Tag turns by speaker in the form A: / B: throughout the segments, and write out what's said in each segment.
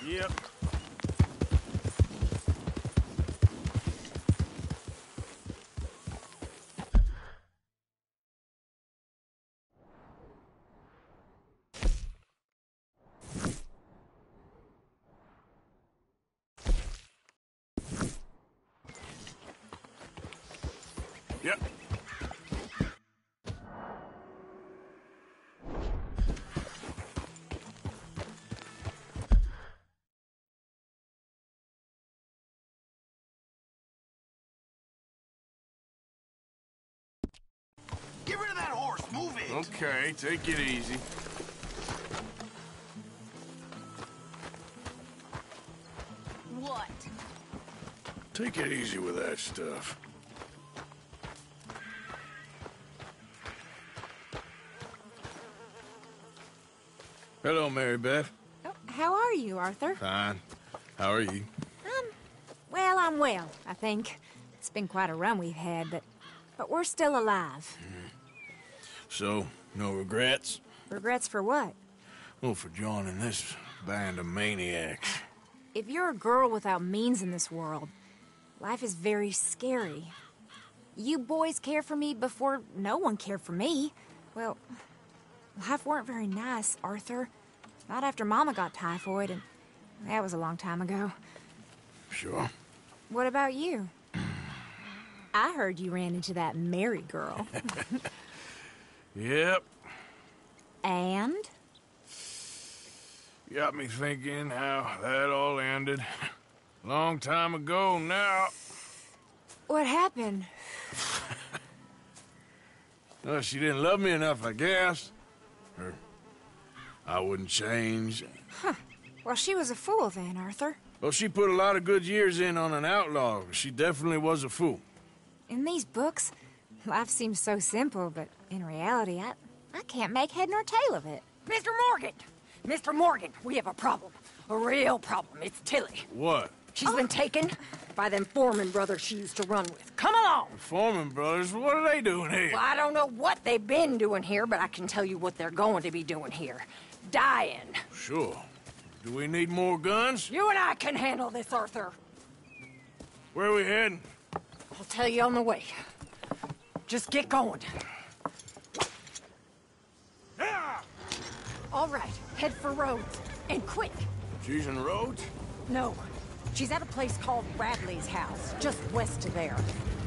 A: Yep. Yep.
B: Get rid of that horse! Move it!
A: Okay, take it easy.
C: What?
A: Take it easy with that stuff. Hello, Mary Beth.
C: Oh, how are you, Arthur?
A: Fine. How are you?
C: Well, I'm well, I think. It's been quite a run we've had, but we're still alive.
A: So, no regrets?
C: Regrets for what?
A: Well, for joining this band of maniacs.
C: If you're a girl without means in this world, life is very scary. You boys cared for me before no one cared for me. Well, life weren't very nice, Arthur. Not after Mama got typhoid, and that was a long time ago.
A: Sure.
C: What about you? I heard you ran into that Mary girl.
A: Yep.
C: And?
A: Got me thinking how that all ended. Long time ago now.
C: What happened?
A: Well, she didn't love me enough, I guess. Or I wouldn't change.
C: Well, she was a fool then, Arthur.
A: Well, she put a lot of good years in on an outlaw. She definitely was a fool.
C: In these books, life seems so simple, but in reality, I can't make head nor tail of it.
D: Mr. Morgan! Mr. Morgan, we have a problem. A real problem. It's Tilly.
A: What?
D: She's been taken by them Foreman brothers she used to run with. Come along!
A: The Foreman brothers, what are they doing here?
D: Well, I don't know what they've been doing here, but I can tell you what they're going to be doing here. Dying.
A: Sure. Do we need more guns?
D: You and I can handle this, Arthur.
A: Where are we heading?
D: I'll tell you on the way. Just get going. All right, head for Rhodes. And quick.
A: She's in Rhodes?
D: No, she's at a place called Radley's house, just west of there.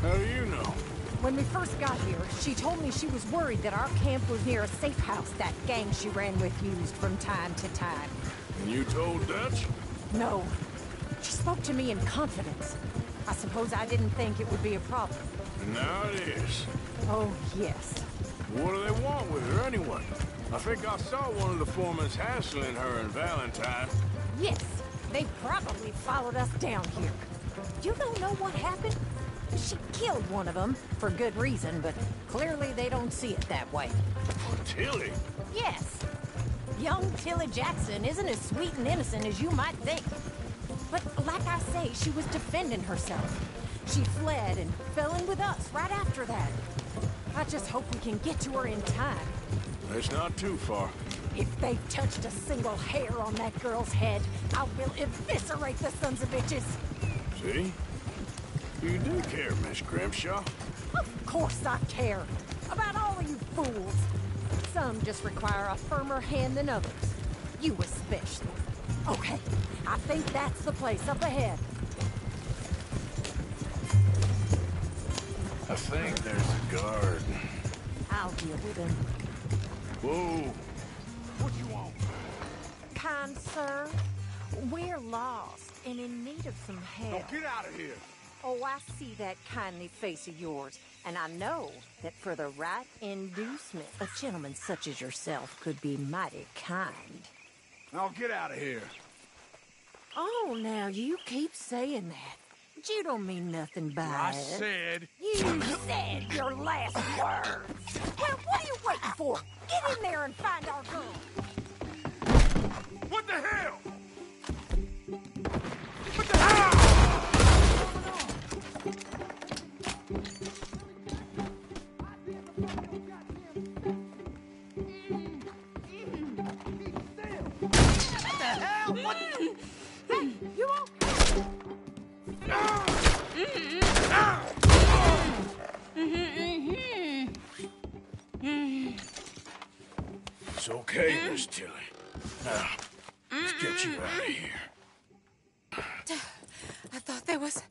A: How do you know?
D: When we first got here, she told me she was worried that our camp was near a safe house that gang she ran with used from time to time.
A: And you told Dutch?
D: No. She spoke to me in confidence. I suppose I didn't think it would be a problem.
A: And now it is.
D: Oh, yes.
A: What do they want with her anyway? I think I saw one of the foremans hassling her and Valentine.
D: Yes, they probably followed us down here. You don't know what happened? She killed one of them, for good reason, but clearly they don't see it that way.
A: Tilly?
D: Yes. Young Tilly Jackson isn't as sweet and innocent as you might think. But like I say, she was defending herself. She fled and fell in with us right after that. I just hope we can get to her in time.
A: It's not too far.
D: If they've touched a single hair on that girl's head, I will eviscerate the sons of bitches.
A: See? You do care, Miss Grimshaw.
D: Of course I care. About all of you fools. Some just require a firmer hand than others. You especially. Okay, I think that's the place up ahead.
A: I think there's a guard.
D: I'll deal with him.
A: Whoa.
B: What you want?
D: Kind sir, we're lost and in need of some help.
B: Now get out of here!
D: Oh, I see that kindly face of yours, and I know that for the right inducement, a gentleman such as yourself could be mighty kind.
B: Now get out of here!
D: Oh, now you keep saying that. But you don't mean nothing by
B: I
D: it.
B: said...
D: You said your last words. Well, what are you waiting for? Get in there and find our girl.
B: What the hell? What the hell? What the hell? What?
A: okay, Miss Tilly. Now, let's get you out of here.
D: I thought there was...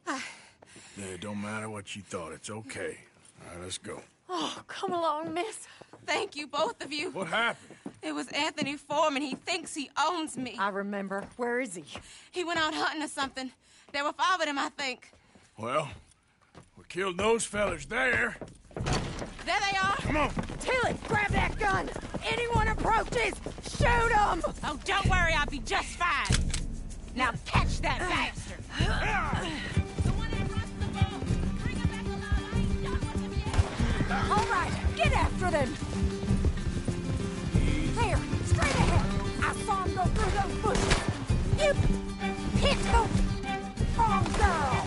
A: Yeah, it don't matter what you thought. It's okay. All right, let's go.
D: Oh, come along, miss. Thank you, both of you.
A: What happened?
D: It was Anthony Foreman. He thinks he owns me. I remember. Where is he? He went out hunting or something. There were 5 of them, I think.
A: Well, we killed those fellas there.
D: There they are.
A: Come on.
D: Tilly, grab that gun. Anyone approaches, shoot them. Oh, don't worry. I'll be just fine. Now catch that bastard. The one across the ball. Bring him back alive. I ain't done with him yet. All right, get after them. There, straight ahead. I saw him go through those bushes. You hit the wrong girl.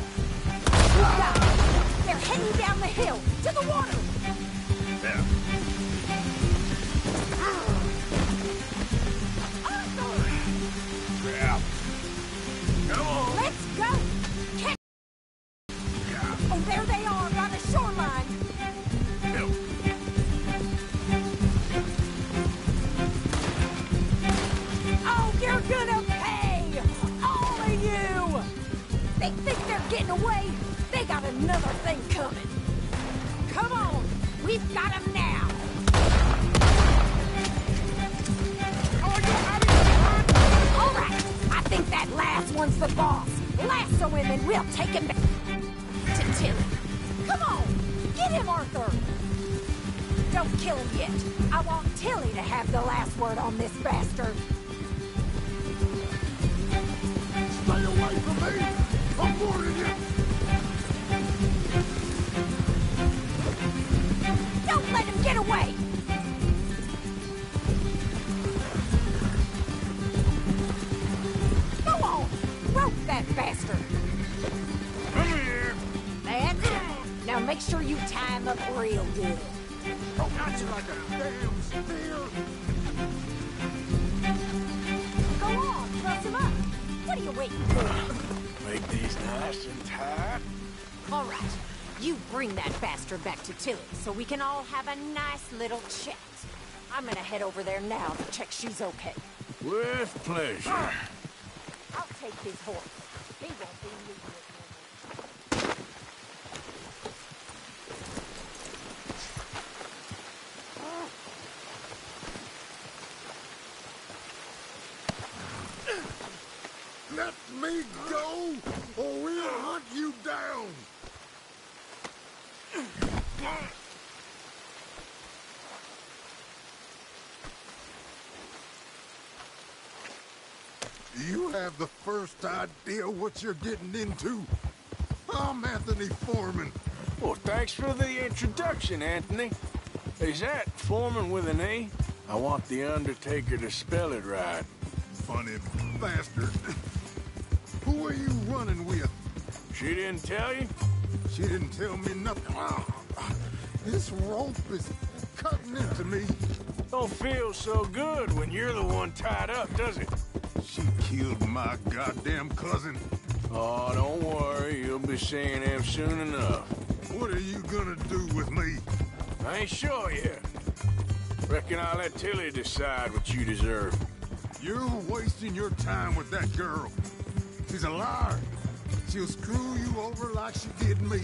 D: You got it. They're heading down the hill to the water.
A: Yeah. Yeah. Come on.
D: Let's go. Catch. Oh, there they are by the shoreline.
A: Help.
D: Oh, you're gonna pay! All of you! They think they're getting away? They got another thing coming. Come on! We've got them now! All right! I think that last one's the boss. Lasso him and we'll take him back to Tilly. Come on! Get him, Arthur! Don't kill him yet. I want Tilly to have the last word on this bastard.
B: Stay away from me! I'm warning you!
D: Don't let him get away! Go on! Rope that bastard!
A: Come here.
D: That's it. Now make sure you tie him up real good.
B: I'll catch you like a damn spear!
D: Go on, truss him up. What are you waiting for?
A: Make these nice and tight.
D: All right, you bring that bastard back to Tilly so we can all have a nice little chat. I'm gonna head over there now to check she's okay.
A: With pleasure.
D: I'll take his horse. He won't be leaving it.
B: Let me go, or we'll hunt you down! Do you have the first idea what you're getting into? I'm Anthony Foreman.
A: Well, thanks for the introduction, Anthony. Is that Foreman with an E? I want the Undertaker to spell it right.
B: Funny bastard. Who are you running with?
A: She didn't tell you?
B: She didn't tell me nothing. This rope is cutting into me.
A: Don't feel so good when you're the one tied up, does it?
B: She killed my goddamn cousin.
A: Oh, don't worry. You'll be seeing him soon enough.
B: What are you gonna do with me?
A: I ain't sure yet. Reckon I'll let Tilly decide what you deserve.
B: You're wasting your time with that girl. She's a liar. She'll screw you over like she did me.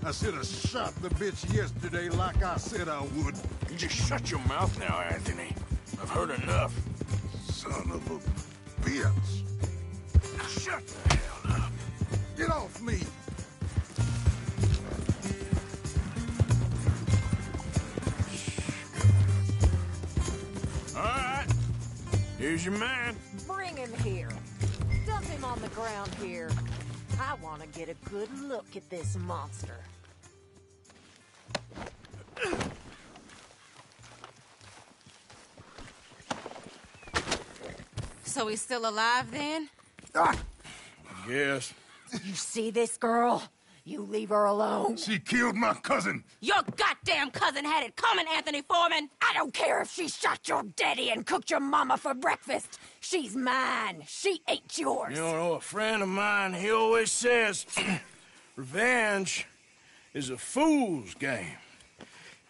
B: I should have shot the bitch yesterday like I said I would.
A: You just shut your mouth now, Anthony. I've heard enough.
B: Son of a bitch.
A: Shut the hell up.
B: Get off me.
A: All right. Here's your man.
D: Bring him here. Dump him on the ground here. I want to get a good look at this monster. So he's still alive then?
B: Ah,
A: I guess.
D: You see this girl? You leave her alone.
B: she killed my cousin.
D: Your goddamn cousin had it coming, Anthony Foreman. I don't care if she shot your daddy and cooked your mama for breakfast. She's mine. She ate yours.
A: You know, a friend of mine, he always says, revenge is a fool's game.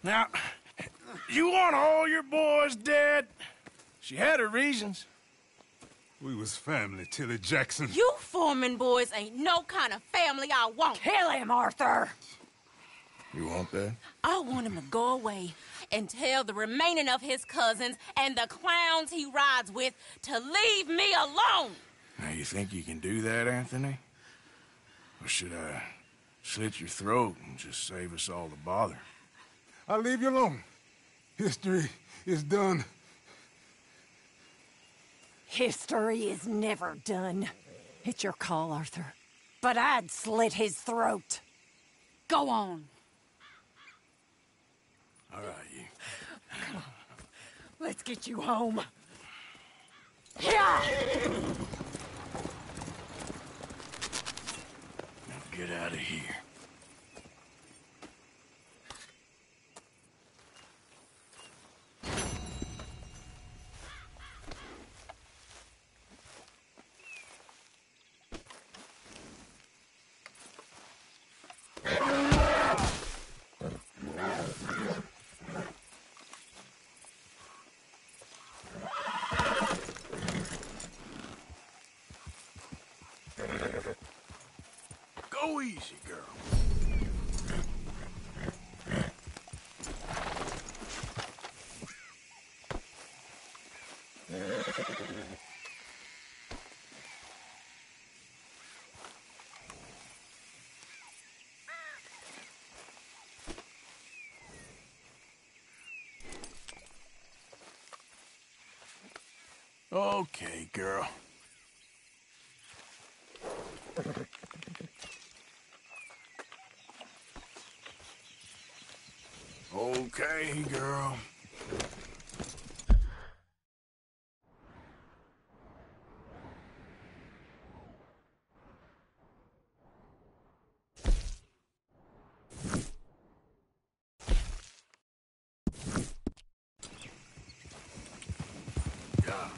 A: Now, You want all your boys dead? She had her reasons.
B: We was family, Tilly Jackson.
D: You Foreman boys ain't no kind of family I want.
C: Kill him, Arthur!
A: You want that?
D: I want him to go away and tell the remaining of his cousins and the clowns he rides with to leave me alone.
A: Now, you think you can do that, Anthony? Or should I slit your throat and just save us all the bother?
B: I'll leave you alone. History is done.
D: History is never done. It's your call, Arthur. But I'd slit his throat. Go on.
A: All right, you.
D: Come on. Let's get you home. Yeah!
A: Now get out of here. Go easy, girl. Okay, girl. Okay, girl. Yeah.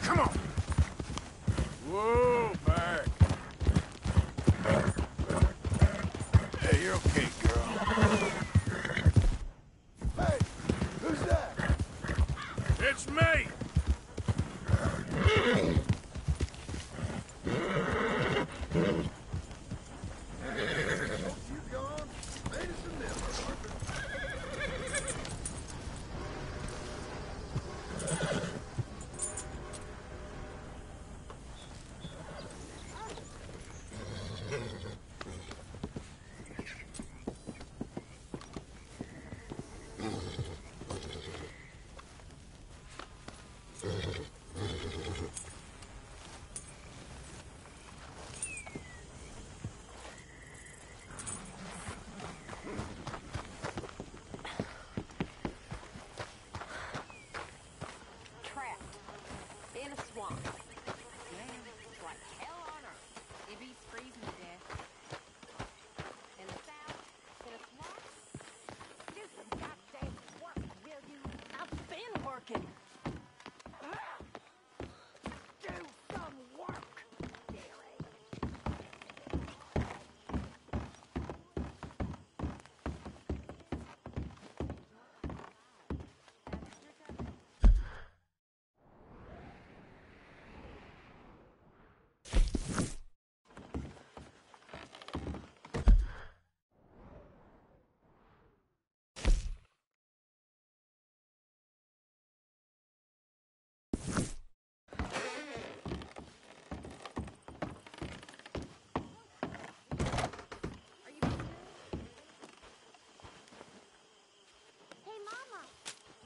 A: Come on. Whoa, back. Hey, you're okay, girl. Hey, who's that? It's me. You gone? Made us a meal, Arthur.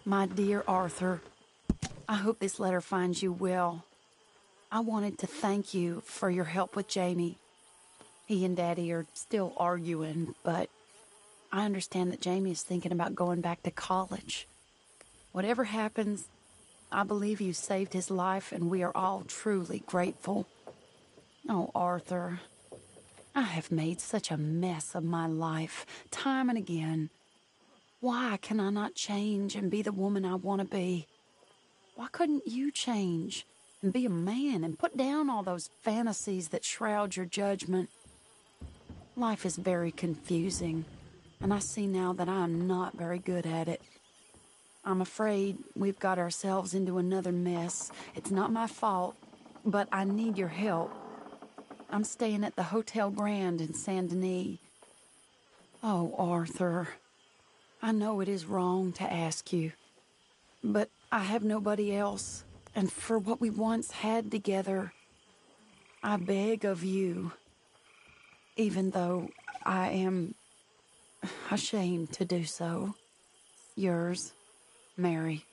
E: My dear Arthur, I hope this letter finds you well. I wanted to thank you for your help with Jamie. He and Daddy are still arguing, but I understand that Jamie is thinking about going back to college. Whatever happens, I believe you saved his life, and we are all truly grateful. Oh, Arthur, I have made such a mess of my life, time and again. Why can I not change and be the woman I want to be? Why couldn't you change and be a man and put down all those fantasies that shroud your judgment? Life is very confusing, and I see now that I am not very good at it. I'm afraid we've got ourselves into another mess. It's not my fault, but I need your help. I'm staying at the Hotel Grand in Saint Denis. Oh, Arthur, I know it is wrong to ask you, but I have nobody else, and for what we once had together, I beg of you, even though I am ashamed to do so. Yours, Mary.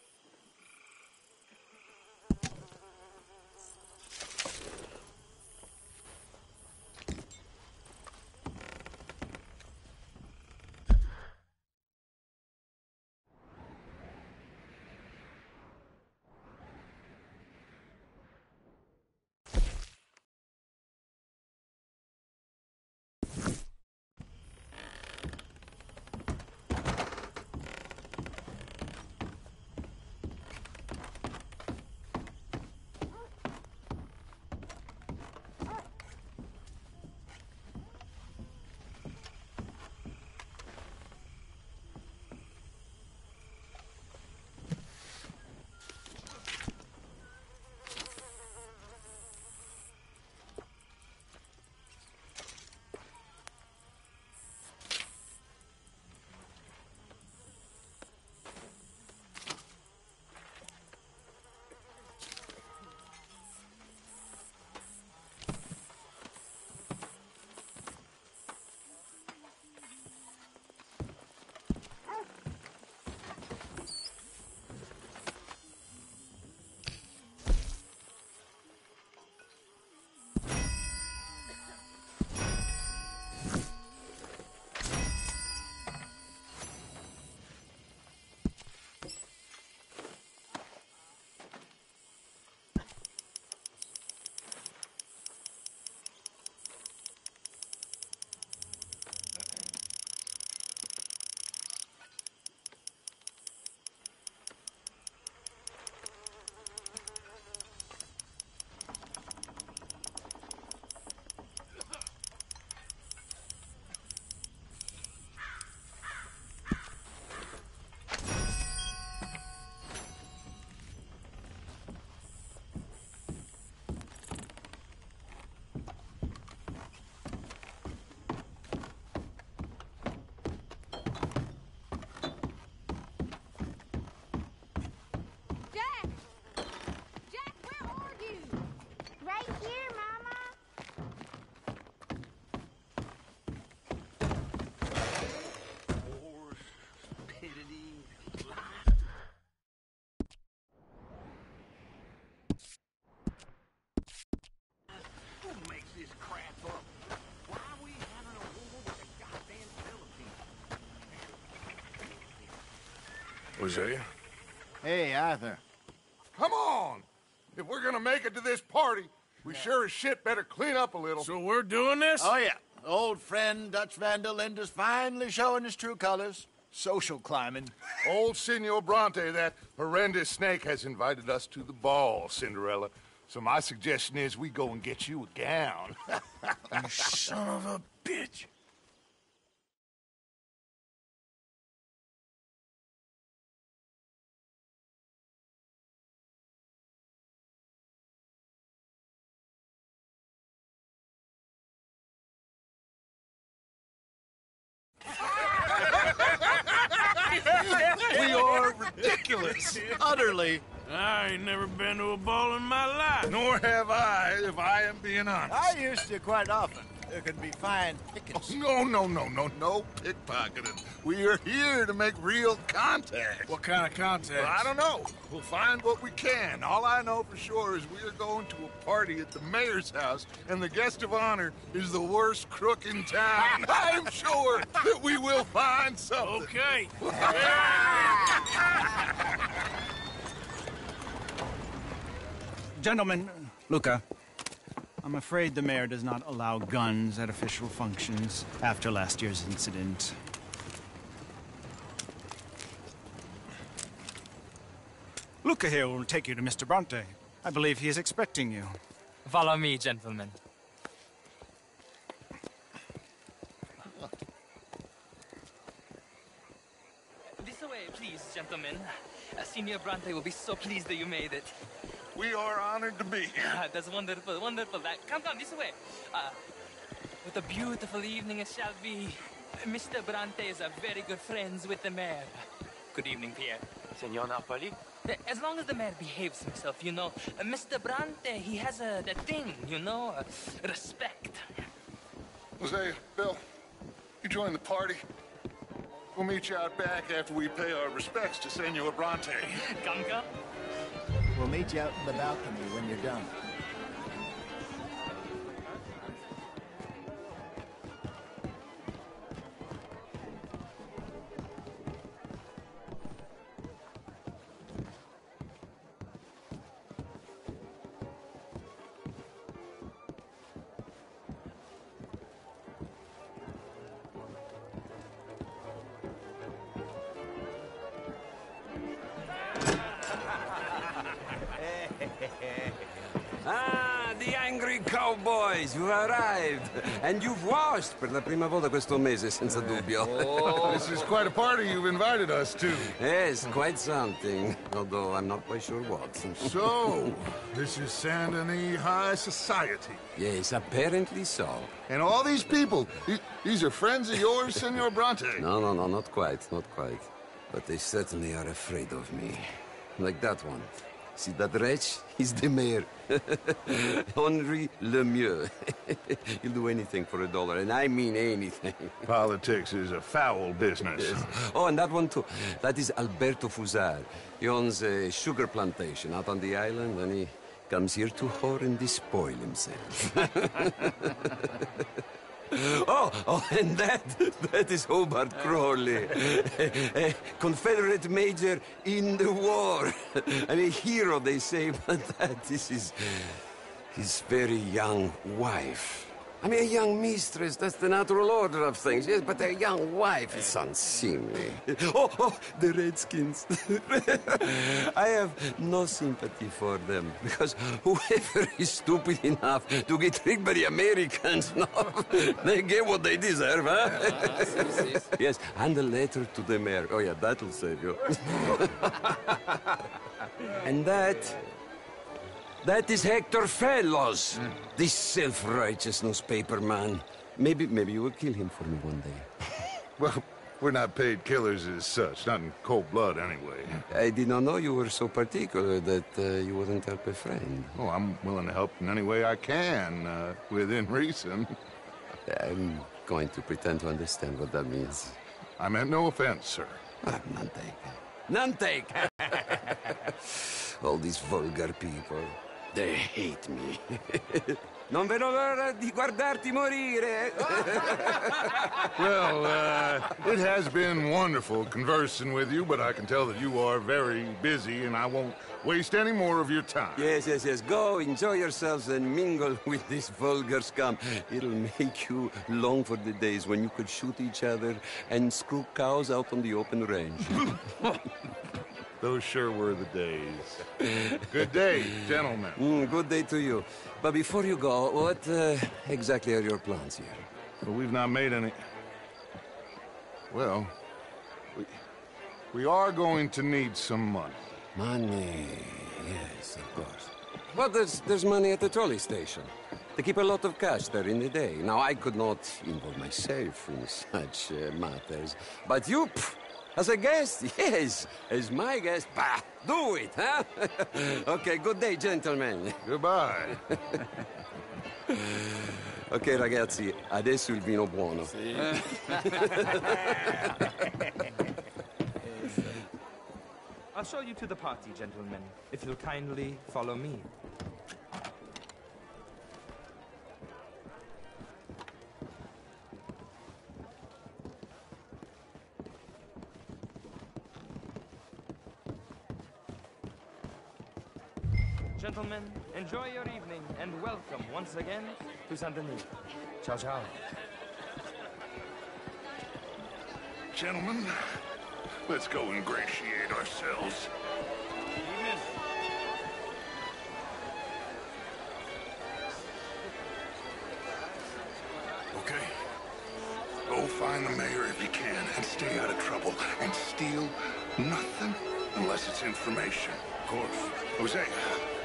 A: Was that you?
F: Hey, Arthur.
B: Come on! If we're gonna make it to this party, we sure as shit better clean up a little.
A: So we're doing this?
F: Oh, yeah. Old friend Dutch Van der Linde's finally showing his true colors. Social climbing.
B: Old Senor Bronte, that horrendous snake, has invited us to the ball, Cinderella. So my suggestion is we go and get you a gown.
A: You son of a bitch.
F: We are ridiculous. Utterly
A: I ain't never been to a ball in my life.
B: Nor have I, if I am being honest.
F: I used to quite often. There can be fine pickings.
B: No pickpocketing. We are here to make real contact.
A: What kind of contact?
B: Well, I don't know. We'll find what we can. All I know for sure is we are going to a party at the mayor's house, and the guest of honor is the worst crook in town. I'm sure that we will find something.
A: Okay.
G: Gentlemen, Luca, I'm afraid the mayor does not allow guns at official functions after last year's incident. Luca here will take you to Mr. Bronte. I believe he is expecting you.
H: Follow me, gentlemen. This way, please, gentlemen. Senior Bronte will be so pleased that you made it.
B: We are honored to be here.
H: That's wonderful, wonderful. Come, this way. What a beautiful evening it shall be. Mr. Bronte is a very good friends with the mayor. Good evening, Pierre.
I: Senor Napoli?
H: As long as the mayor behaves himself, you know. Mr. Bronte, he has that thing, you know, respect.
B: Jose, Bill, you join the party. We'll meet you out back after we pay our respects to Senor Bronte.
H: Come.
F: We'll meet you out in the balcony when you're done.
J: Ah, the angry cowboys, you've arrived. And you've washed per la prima volta questo mese, senza dubbio.
B: This is quite a party you've invited us to.
J: Yes, quite something. Although I'm not quite sure what.
B: So, this is Saint Denis High Society.
J: Yes, apparently so.
B: And all these people, these are friends of yours, Senor Bronte?
J: No, not quite, not quite. But they certainly are afraid of me. Like that one. See that wretch? He's the mayor. Henri Lemieux. He'll do anything for $1, and I mean anything.
B: Politics is a foul business.
J: Yes. Oh, and that one too. That is Alberto Fusar. He owns a sugar plantation out on the island, and he comes here to whore and despoil himself. Oh, and that is Hobart Crawley, a Confederate major in the war, and a hero, they say, but that is his very young wife. I mean, a young mistress, that's the natural order of things, yes, but a young wife is unseemly. Oh, the Redskins. I have no sympathy for them, because whoever is stupid enough to get tricked by the Americans, no, they get what they deserve, huh? Yes, and a letter to the mayor. Oh, yeah, that'll save you. And that is Hector Fellows, this self-righteous newspaper man. Maybe you will kill him for me one day.
B: Well, we're not paid killers as such, not in cold blood anyway.
J: I did not know you were so particular that you wouldn't help a friend.
B: Oh, I'm willing to help in any way I can, within reason.
J: I'm going to pretend to understand what that means.
B: I meant no offense, sir.
J: None taken. None taken! All these vulgar people. They hate me. Non vedo l'ora di guardarti morire.
B: Well, it has been wonderful conversing with you, but I can tell that you are very busy, and I won't waste any more of your time.
J: Yes. Go, enjoy yourselves, and mingle with this vulgar scum. It'll make you long for the days when you could shoot each other and screw cows out on the open range.
B: Those sure were the days. Good day, gentlemen.
J: Good day to you. But before you go, what exactly are your plans here?
B: Well, we've not made any... Well, we are going to need some money.
J: Money, yes, of course. But there's money at the trolley station. They keep a lot of cash there in the day. Now, I could not involve myself in such matters. But you, As a guest? Yes. As my guest? Bah, do it, huh? Okay, good day, gentlemen.
B: Goodbye.
J: Ok, ragazzi, adesso il vino buono.
I: I'll show you to the party, gentlemen, if you'll kindly follow me. Gentlemen, enjoy your evening and welcome once again to Saint Denis. Ciao, ciao.
B: Gentlemen, let's go ingratiate ourselves. Okay. Go find the mayor if you can and stay out of trouble and steal nothing unless it's information. Of course. Hosea,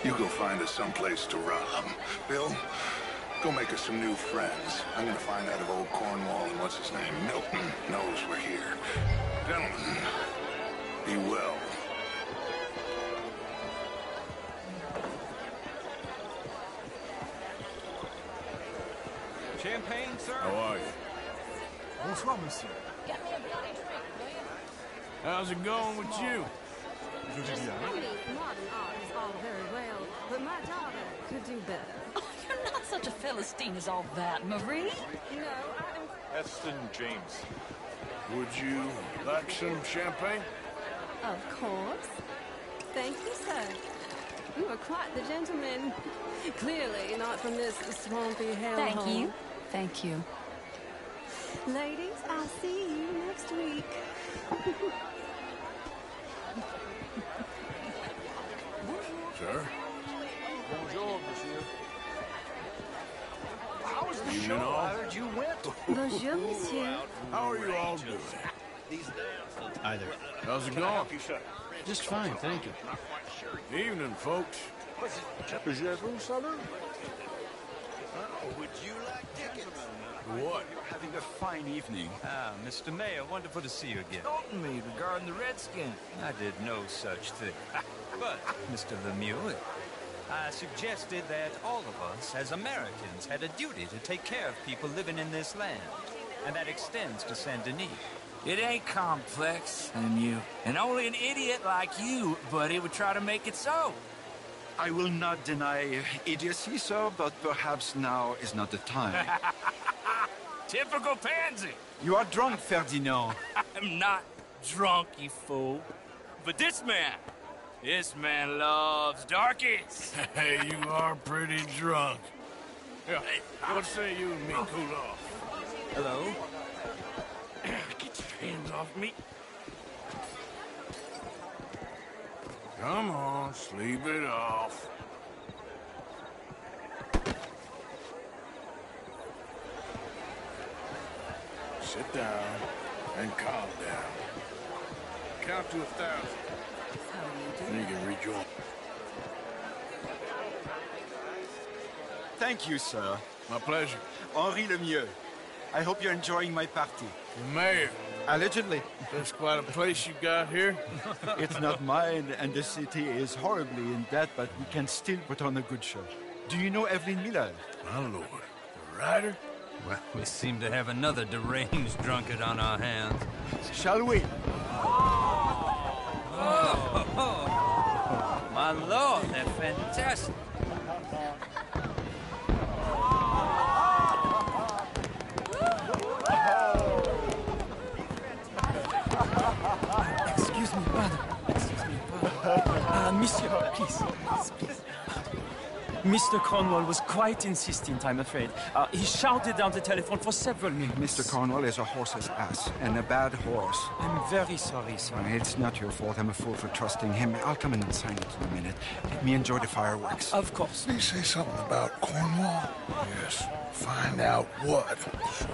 B: you go find us someplace to rob. Bill, go make us some new friends. I'm gonna find out if old Cornwall and what's his name, Milton, knows we're here. Gentlemen, be well.
I: Champagne, sir?
A: How are you?
K: Bonsoir, monsieur.
D: Get me a bloody drink, will you?
A: How's it going with you?
K: Je vais bien.
L: Modern art is all very well, but my daughter could do better.
M: Oh, you're not such a Philistine as all that, Marie.
L: No, I am...
K: Heston James.
A: Would you like some champagne?
L: Of course. Thank you, sir. You are quite the gentleman. Clearly not from this swampy hellhole.
M: Thank you. Thank you.
L: Ladies, I'll see you next week.
A: Sir?
K: Bonjour, monsieur.
A: How was the show? I heard you went.
L: Bonjour, monsieur.
A: How are you all doing?
G: Either.
A: How's it going?
G: Just fine, thank you.
A: Evening, folks.
K: Je vous salue.
F: Would you like tickets?
A: What?
K: Having a fine evening.
N: Ah, Mr. Mayor, wonderful to see you again.
K: Told me regarding the Redskin.
N: I did no such thing. But, Mr. Lemieux, I suggested that all of us, as Americans, had a duty to take care of people living in this land. And that extends to Saint Denis.
O: It ain't complex, Lemieux. And only an idiot like you, buddy, would try to make it so.
P: I will not deny idiocy, sir, but perhaps now is not the time.
O: Typical pansy.
P: You are drunk, Ferdinand.
O: I'm not drunk, you fool. But this man loves darkies.
A: Hey, you are pretty drunk. Yeah, what say you and me cool off?
O: Hello? Get your hands off me.
A: Come on, sleep it off. Sit down and calm down. Count to 1,000. And you can rejoin.
P: Thank you, sir.
A: My pleasure.
P: Henri Lemieux. I hope you're enjoying my party.
A: The mayor.
P: Allegedly.
A: That's quite a place you got here.
P: It's not mine, and the city is horribly in debt, but we can still put on a good show. Do you know Evelyn Miller?
A: My lord. The writer?
N: Well, we seem to have another deranged drunkard on our hands.
P: Shall we?
N: Oh, my lord, they're fantastic.
H: Excuse me, brother. Monsieur, please. Mr. Cornwall was quite insistent, I'm afraid. He shouted down the telephone for several minutes.
P: Mr. Cornwall is a horse's ass, and a bad horse.
H: I'm very sorry, sir.
P: It's not your fault. I'm a fool for trusting him. I'll come in and sign it in a minute. Let me enjoy the fireworks.
H: Of course.
B: Did he say something about Cornwall? Yes. Find out what. Sure.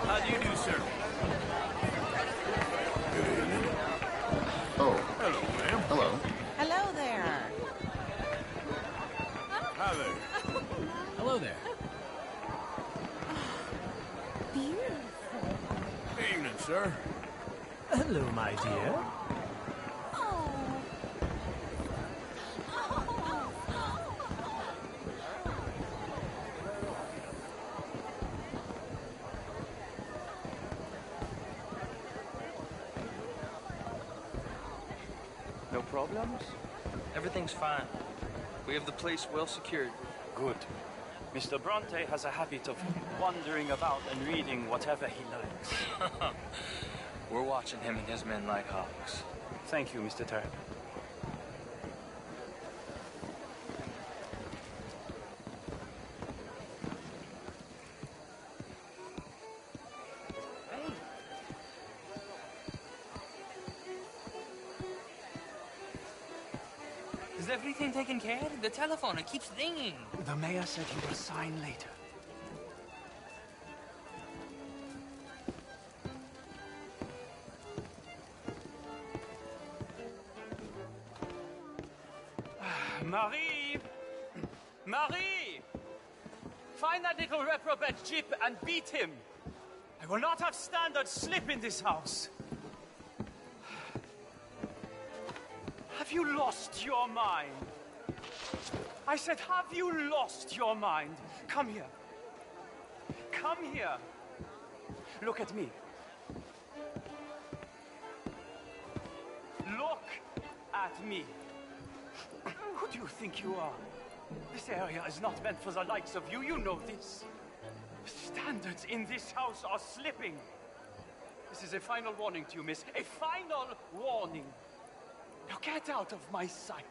O: How do you do, sir?
B: Oh. Hello, ma'am. Hello.
D: Hello there.
A: Hi there.
Q: Hello there.
L: Beautiful.
A: Evening, sir.
Q: Hello, my dear.
I: No problems? Everything's fine. We have the place well secured.
N: Good. Mr. Bronte has a habit of wandering about and reading whatever he likes.
I: We're watching him and his men like hawks.
N: Thank you, Mr. Turner.
H: Is everything taken care of? The telephone, it keeps ringing.
N: The mayor said he will sign later. Marie! Marie! Find that little reprobate Jip and beat him. I will not have standard slip in this house. Have you lost your mind? I said, have you lost your mind? Come here. Come here. Look at me. Look at me. Who do you think you are? This area is not meant for the likes of you. You know this. Standards in this house are slipping. This is a final warning to you, miss. A final warning. Now get out of my sight.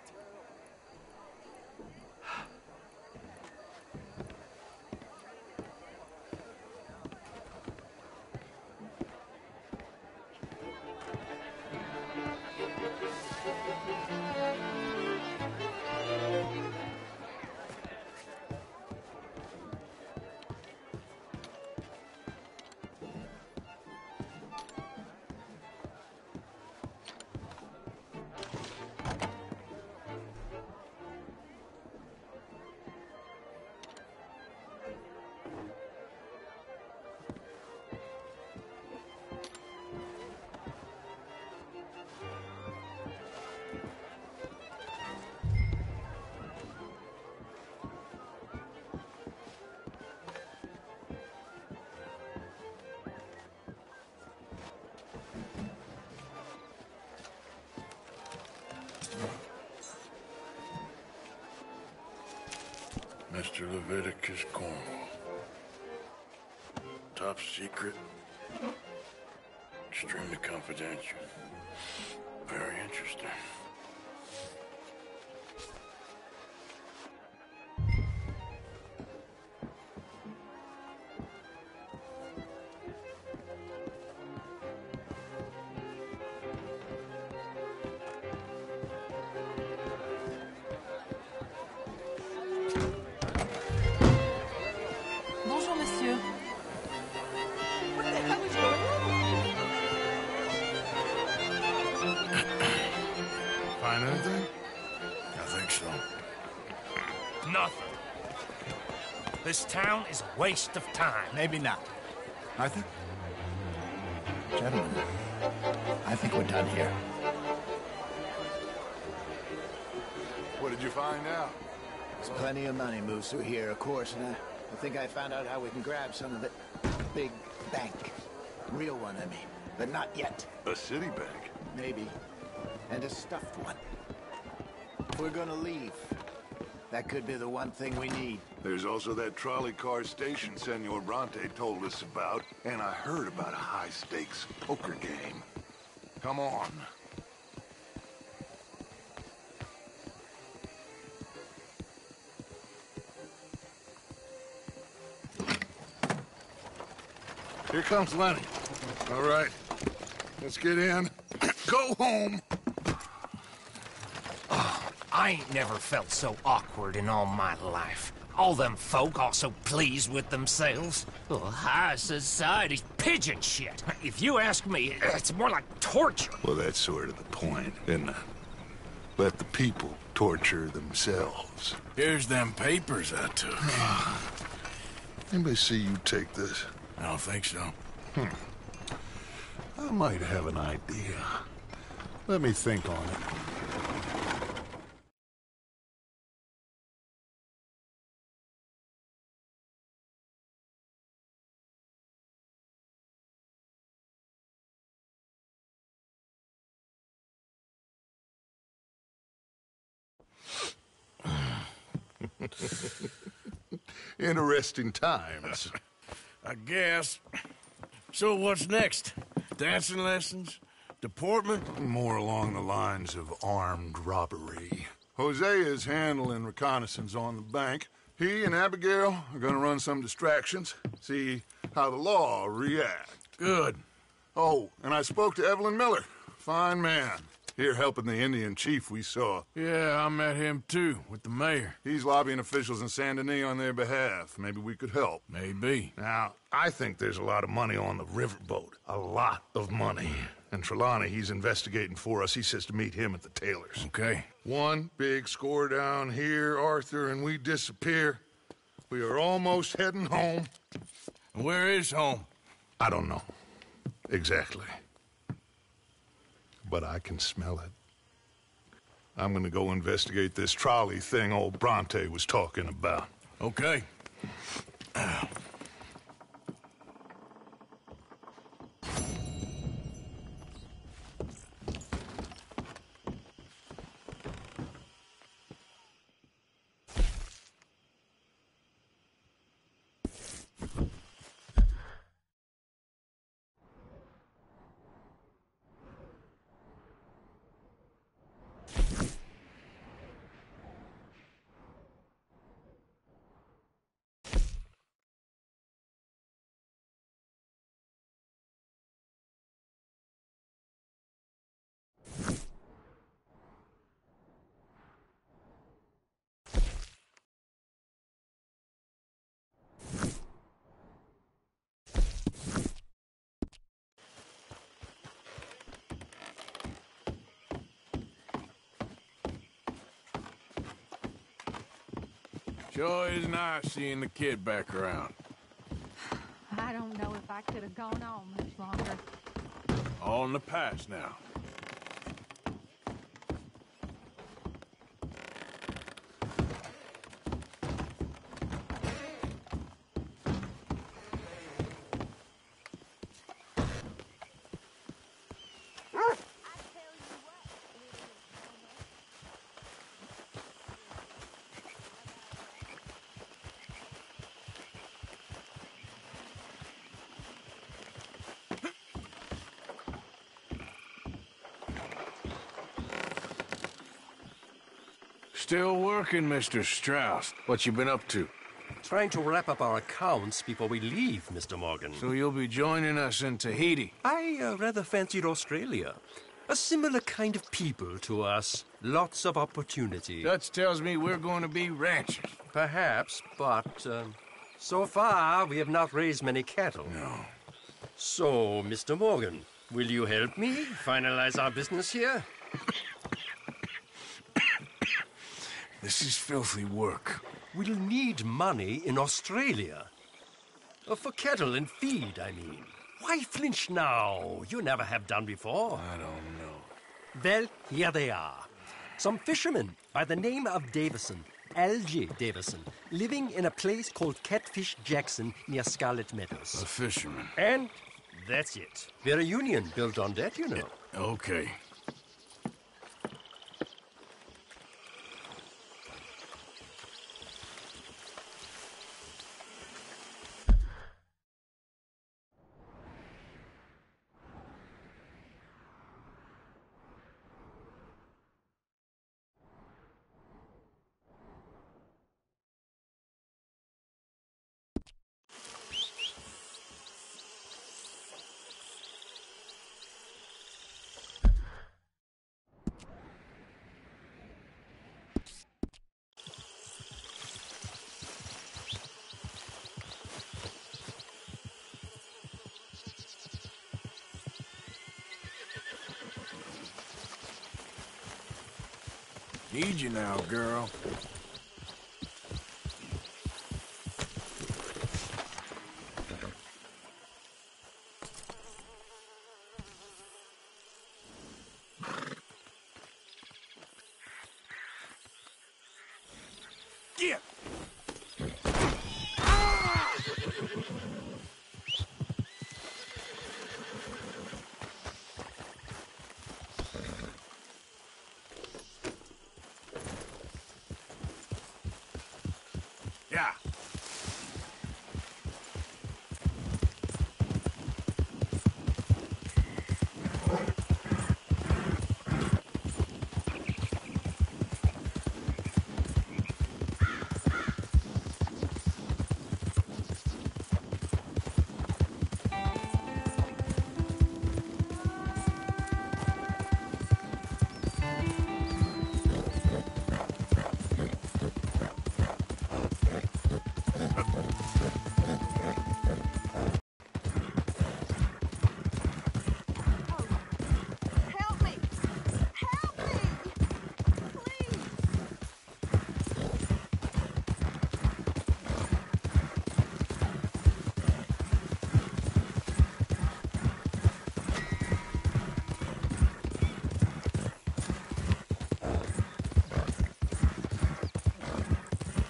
A: Mr. Leviticus Cornwall. Top secret. Extremely confidential. Very interesting.
M: Bonjour, monsieur.
L: What the hell is going on?
B: Find anything?
A: I think so.
R: Nothing. This town is a waste of time.
F: Maybe not. Arthur? Gentlemen, I think we're done here.
B: What did you find out?
F: There's plenty of money moves through here, of course, and I think I found out how we can grab some of it. Big bank. Real one, I mean. But not yet.
B: A city bank?
F: Maybe. And a stuffed one. If we're gonna leave, that could be the one thing we need.
B: There's also that trolley car station Senor Bronte told us about, and I heard about a high-stakes poker game. Come on. Here comes Lenny. All right, let's get in. Go home.
R: I ain't never felt so awkward in all my life. All them folk all so pleased with themselves. Oh, high society's pigeon shit. If you ask me, it's more like torture.
B: Well, that's sort of the point, isn't it? Let the people torture themselves.
A: Here's them papers I took.
B: Anybody see you take this?
A: I don't think so.
B: I might have an idea. Let me think on it. Interesting times.
A: I guess. So what's next? Dancing lessons? Deportment?
B: More along the lines of armed robbery. Hosea is handling reconnaissance on the bank. He and Abigail are gonna run some distractions, see how the law react.
A: Good.
B: Oh, and I spoke to Evelyn Miller. Fine man. Here helping the Indian chief we saw.
A: Yeah, I met him too, with the mayor.
B: He's lobbying officials in Saint Denis on their behalf. Maybe we could help.
A: Maybe.
B: Now, I think there's a lot of money on the riverboat. A lot of money. And Trelawney, he's investigating for us. He says to meet him at the Taylor's.
A: Okay.
B: One big score down here, Arthur, and we disappear. We are almost heading home.
A: And where is home?
B: I don't know. Exactly. But I can smell it. I'm gonna go investigate this trolley thing old Bronte was talking about.
A: Okay. Sure is nice seeing the kid back around.
D: I don't know if I could have gone on much longer.
A: All in the past now. Still working, Mr. Strauss. What you been up to?
S: Trying to wrap up our accounts before we leave, Mr. Morgan.
A: So you'll be joining us in Tahiti?
S: I rather fancied Australia. A similar kind of people to us. Lots of opportunity.
A: Dutch tells me we're going to be ranchers.
S: Perhaps, but so far we have not raised many cattle.
A: No.
S: So, Mr. Morgan, will you help me finalize our business here?
A: This is filthy work.
S: We'll need money in Australia. For cattle and feed, I mean. Why flinch now? You never have done before.
A: I don't know.
S: Well, here they are. Some fishermen by the name of Davison, Algie Davison, living in a place called Catfish Jackson near Scarlet Meadows.
A: A fisherman.
S: And that's it. We're a union built on that, you know.
A: Okay. Need you now, girl.
B: Get! Yeah.
L: Help me! Help me! Please!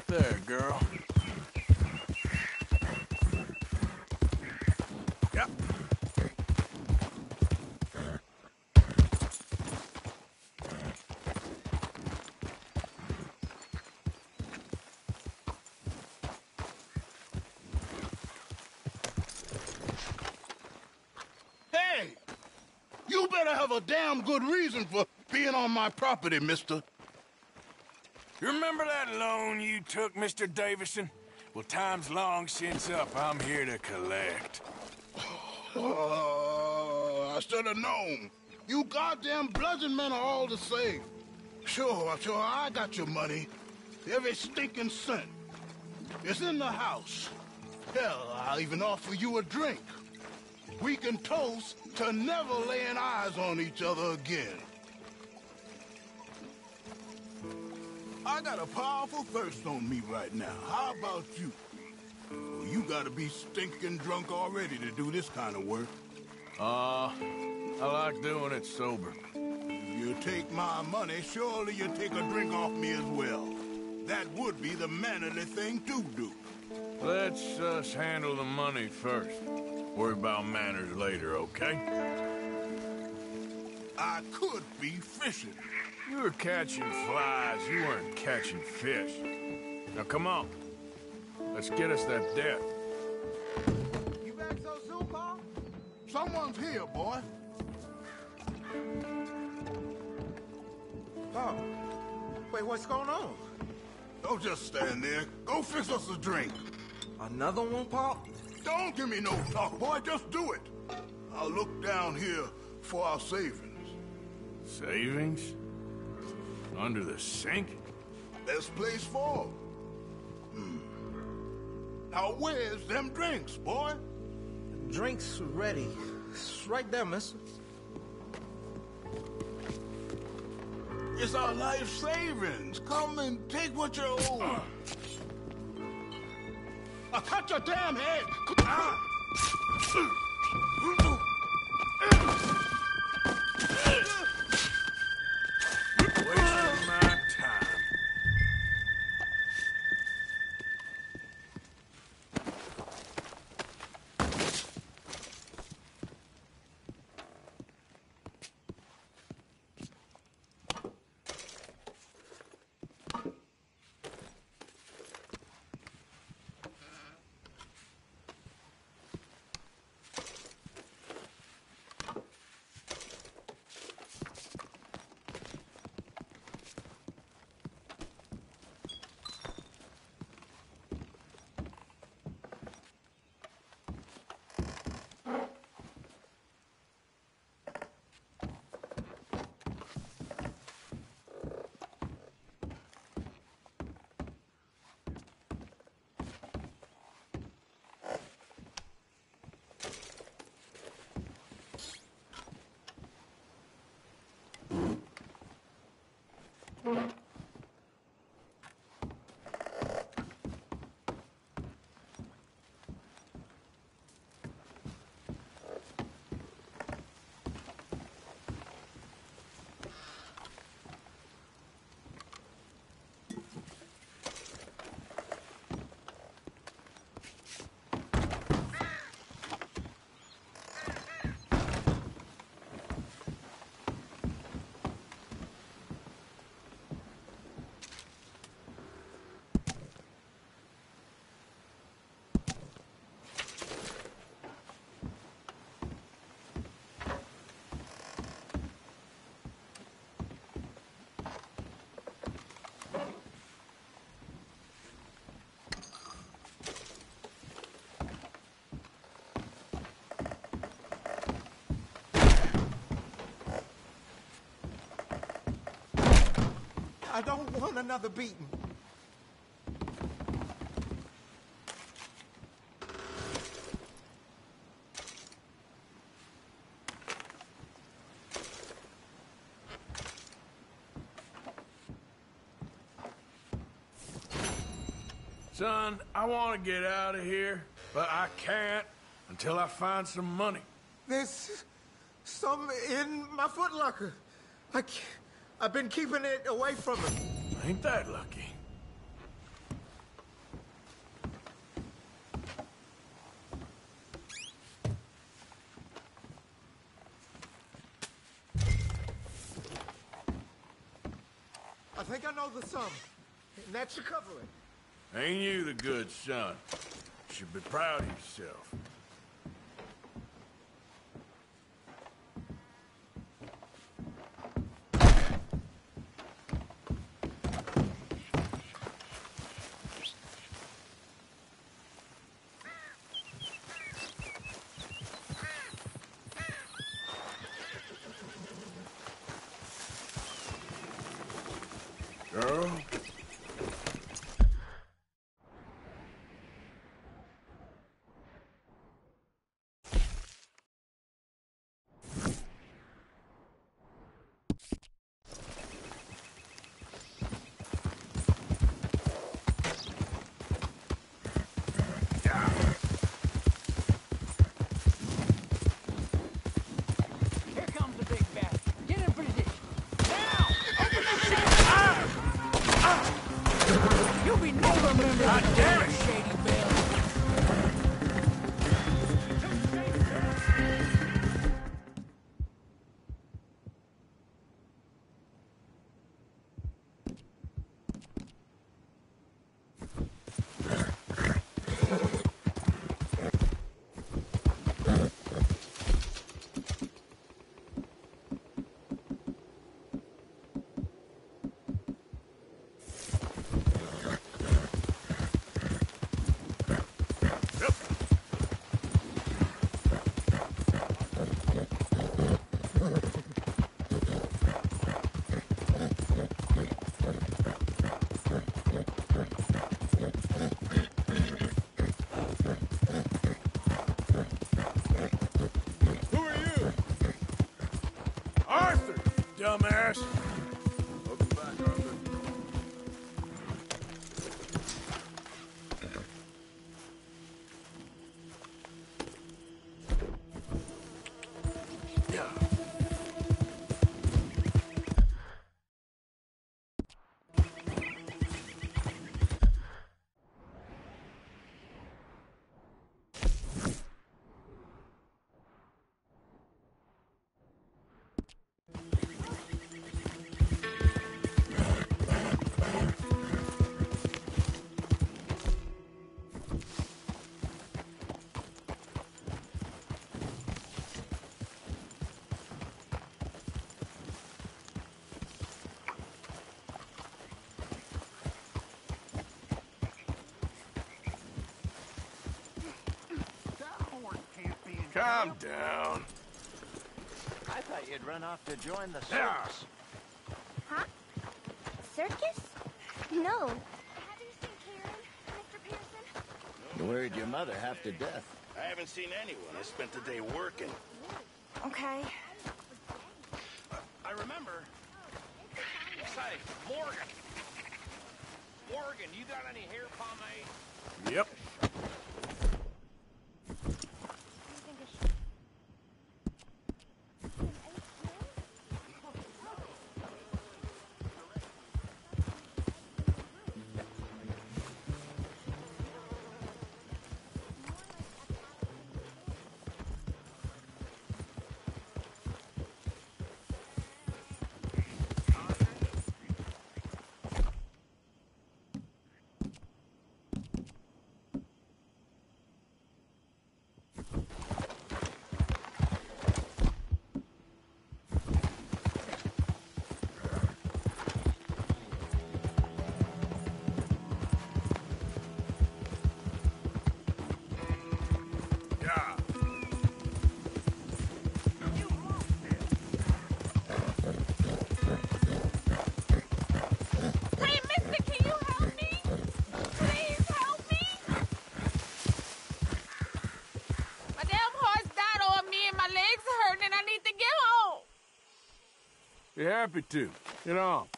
A: There, girl.
B: Yep.
T: Hey! You better have a damn good reason for being on my property, mister.
A: You remember that loan you took, Mr. Davison? Well, time's long since up. I'm here to collect.
T: I should have known. You goddamn bludgeon men are all the same. Sure, I got your money. Every stinking cent. It's in the house. Hell, I'll even offer you a drink. We can toast to never laying eyes on each other again. I got a powerful thirst on me right now. How about you? Well, you gotta be stinking drunk already to do this kind of work.
A: I like doing it sober.
T: If you take my money, surely you take a drink off me as well. That would be the mannerly thing to do.
A: Let's us handle the money first. Worry about manners later, okay?
T: I could be fishing.
A: You were catching flies, you weren't catching fish. Now come on. Let's get us that debt.
T: You back so soon, Paul? Someone's here, boy.
U: Oh. Wait, what's going on?
T: Don't just stand there. Go fix us a drink.
U: Another one, Pop?
T: Don't give me no talk, boy. Just do it. I'll look down here for our savings.
A: Savings? Under the sink?
T: Best place for 'em. Now where's them drinks, boy?
U: Drinks ready. It's right there, mister.
T: It's our life savings. Come and take what you owe. I'll cut your damn head.
A: Wasting my time.
U: I don't want another beating.
A: Son, I want to get out of here, but I can't until I find some money.
U: There's some in my footlocker. I've been keeping it away from him.
A: Ain't that lucky?
U: I think I know the sum, and that should cover it.
A: Ain't you the good son? You should be proud of yourself. Girl?
H: Here comes the big bad. Get in position. Now! You'll be never remembered. God damn it, Shady Bill. Dumbass.
B: Welcome back, Arthur.
A: Calm down.
F: I thought you'd run off to join the
A: Yeah.
F: circus.
C: Huh? Circus? No. Have you seen Karen, Mr. Pearson?
F: You worried your mother half to death.
T: I haven't seen anyone. I spent the day working.
C: Okay.
K: I remember. Say, Morgan. Morgan, you got any hair pomade?
A: Yep. Be happy to. Get on.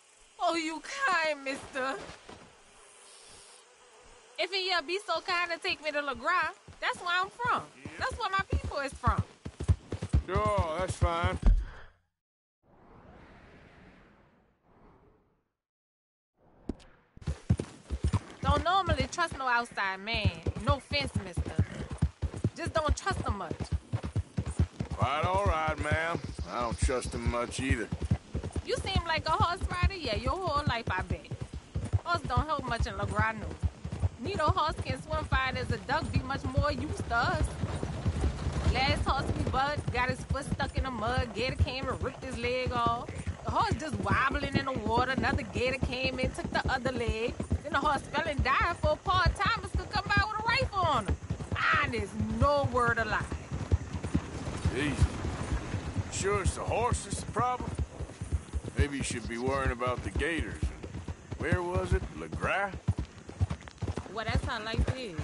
E: Oh, you kind, mister. If you be so kind to take me to LeGras, that's where I'm from. That's where my people is from.
A: Sure, that's fine.
E: Don't normally trust no outside man. No offense, mister. Just don't trust him much.
A: Quite all right, ma'am. I don't trust him much either.
E: You seem like a horse rider, yeah, your whole life, I bet. Horse don't help much in LeGras, no. Neither horse can swim fine as a duck, be much more used to us. Last horse we bucked, got his foot stuck in the mud, gator came and ripped his leg off. The horse just wobbling in the water, another gator came in, took the other leg. Then the horse fell and died before part-timers could come by with a rifle on him. Honest, no word of lie.
A: Easy. Sure it's the horse that's the problem? Maybe you should be worrying about the gators. Where was it? LeGras?
E: Well, that's how life is.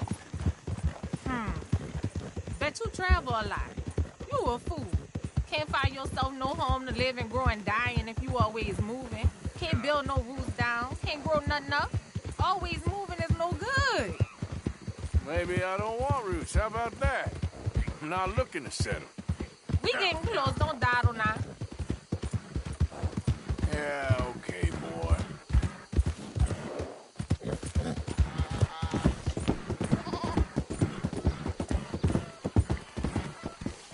E: Bet you travel a lot. You a fool. Can't find yourself no home to live and grow and dying if you always moving. Can't build no roots down. Can't grow nothing up. Always moving is no good.
A: Maybe I don't want roots. How about that? I'm not looking to settle.
E: We getting close. Don't dawdle now.
A: Yeah, okay, boy.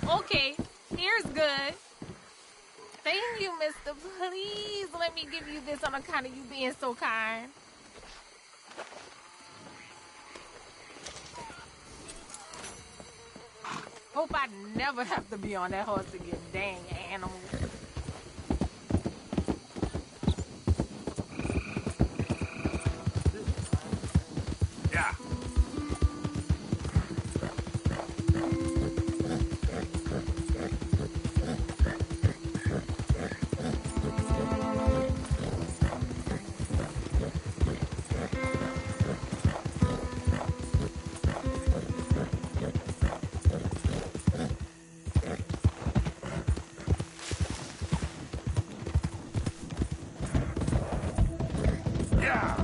E: Okay, here's good. Thank you, mister. Please let me give you this on account of you being so kind. Hope I never have to be on that horse again, dang animal.
A: Yeah.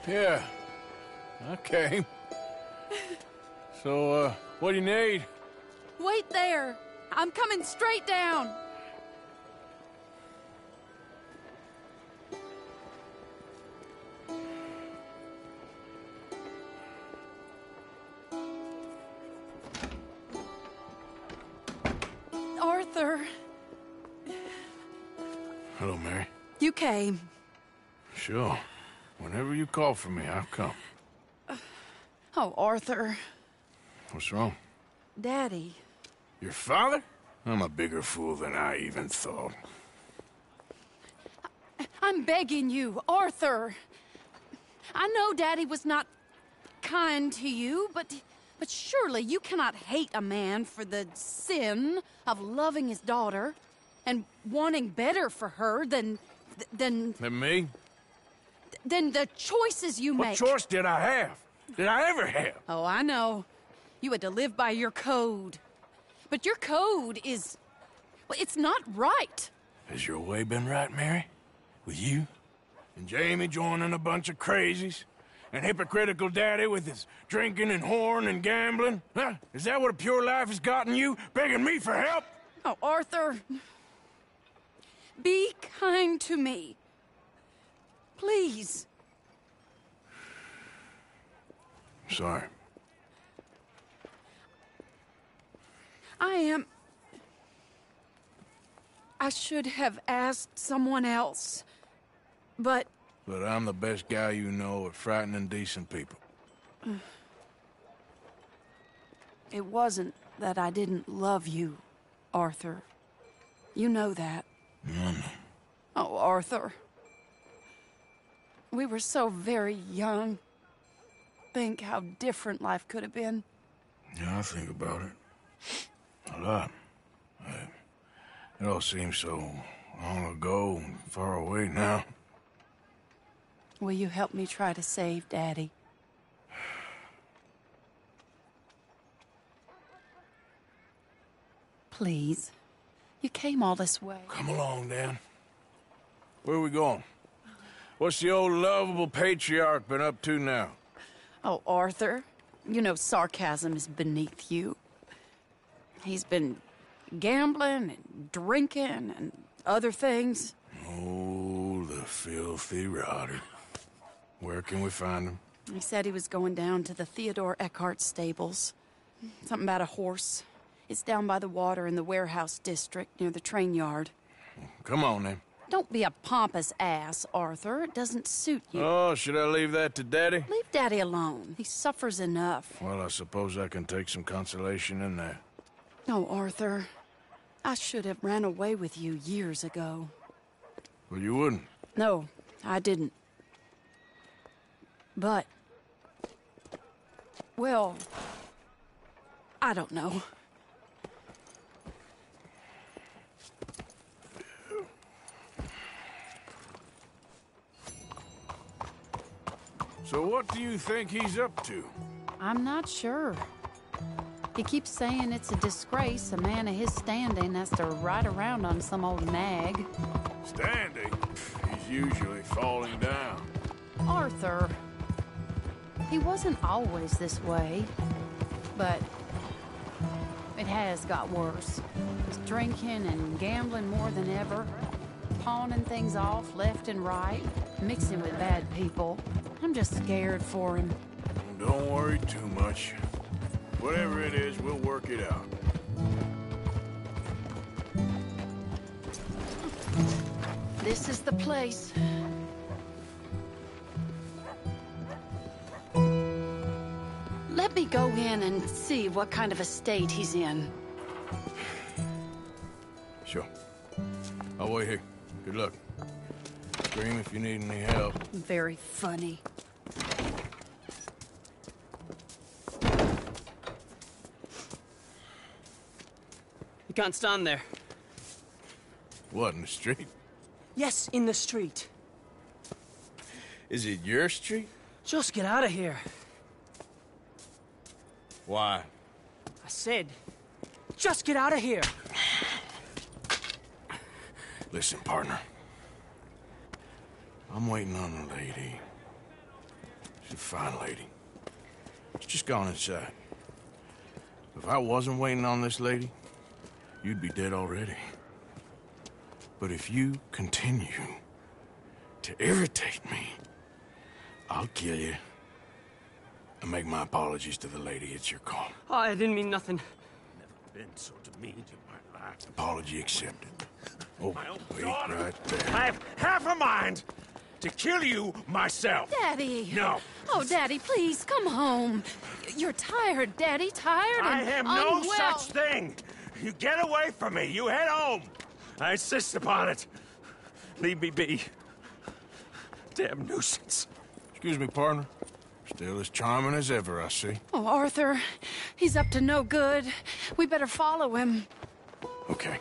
A: Yeah, I came. So, what do you need?
V: Wait there. I'm coming straight down. Arthur.
A: Hello, Mary.
V: You came.
A: Sure. Whenever you call for me, I'll come.
V: Oh, Arthur.
A: What's wrong?
V: Daddy.
A: Your father? I'm a bigger fool than I even thought.
V: I'm begging you, Arthur. I know Daddy was not kind to you, but surely you cannot hate a man for the sin of loving his daughter and wanting better for her than...
A: Than me?
V: Than the choices you make.
A: What choice did I have? Did I ever have?
V: Oh, I know. You had to live by your code. But your code is... well, it's not right.
A: Has your way been right, Mary? With you? And Jamie joining a bunch of crazies? and hypocritical daddy with his drinking and whoring and gambling? Huh? Is that what a pure life has gotten you? Begging me for help?
V: Oh, Arthur. Be kind to me. Please.
A: Sorry.
V: I should have asked someone else, but...
A: But I'm the best guy you know at frightening decent people.
V: It wasn't that I didn't love you, Arthur. You know that. Oh, Arthur. We were so very young. Think how different life could have been.
A: Yeah, I think about it. A lot. It all seems so long ago and far away now.
V: Will you help me try to save Daddy? Please. You came all this way.
A: Come along, Dan. Where are we going? What's the old lovable patriarch been up to now?
V: Oh, Arthur, you know sarcasm is beneath you. He's been gambling and drinking and other things.
A: Oh, the filthy rotter. Where can we find him?
V: He said he was going down to the Theodore Eckhart stables. Something about a horse. It's down by the water in the warehouse district near the train yard.
A: Come on, then.
V: Don't be a pompous ass, Arthur. It doesn't suit you.
A: Oh, should I leave that to Daddy?
V: Leave Daddy alone. He suffers enough.
A: Well, I suppose I can take some consolation in that.
V: No, Arthur. I should have ran away with you years ago.
A: Well, you wouldn't.
V: No, I didn't. But... well... I don't know.
A: So what do you think he's up to?
V: I'm not sure. He keeps saying it's a disgrace a man of his standing has to ride around on some old nag.
A: Standing? He's usually falling down.
V: Arthur. He wasn't always this way, but it has got worse. He's drinking and gambling more than ever, pawning things off left and right, mixing with bad people. I'm just scared for him.
A: Don't worry too much. Whatever it is, we'll work it out.
V: This is the place. Let me go in and see what kind of a state he's in.
A: Sure. I'll wait here. Good luck. Scream if you need any help.
V: Very funny.
G: You can't stand there.
A: What, in the street?
G: Yes, in the street.
A: Is it your street?
G: Just get out of here.
A: Why?
G: I said, just get out of here.
A: Listen, partner. I'm waiting on a lady. She's a fine lady. She's just gone inside. If I wasn't waiting on this lady, you'd be dead already. But if you continue to irritate me, I'll kill you and make my apologies to the lady. It's your call.
G: Oh, I didn't mean nothing.
A: Never been so demeaned in my life. Apology accepted. Oh, wait right there.
K: I have half a mind to kill you myself.
V: Daddy!
K: No.
V: Oh, Daddy, please, come home. You're tired, Daddy, tired and
K: I have no
V: unwell.
K: such thing. You get away from me. You head home. I insist upon it. Leave me be. Damn nuisance.
A: Excuse me, partner. Still as charming as ever, I see.
V: Oh, Arthur, he's up to no good. We better follow him.
A: Okay.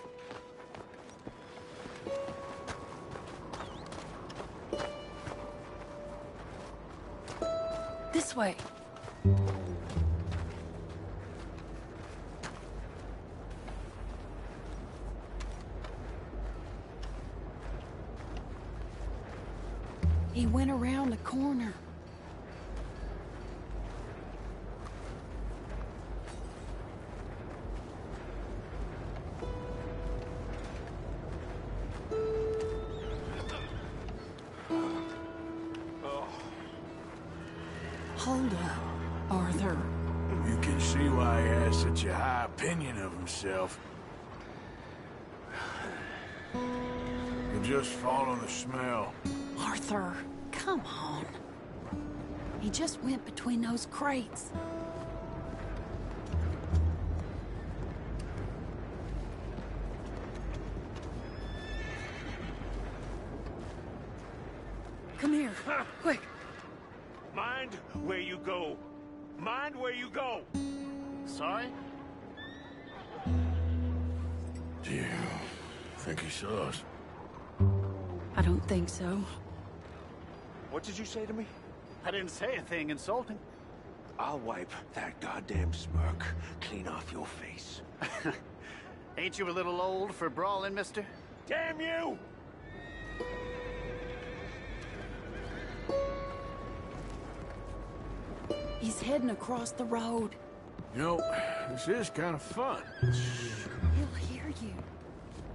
V: This way. He went around the corner. Hold up, Arthur.
A: You can see why he has such a high opinion of himself. He'll just follow the smell.
V: Arthur, come on. He just went between those crates. Come here, quick.
K: Mind where you go. Mind where you go.
T: Sorry?
A: Do you think he saw us?
V: I don't think so.
K: What did you say to me?
T: I didn't say a thing insulting.
K: I'll wipe that goddamn smirk clean off your face.
T: Ain't you a little old for brawling, mister?
K: Damn you!
V: He's heading across the road.
A: You know, this is kind of fun.
V: He'll hear you.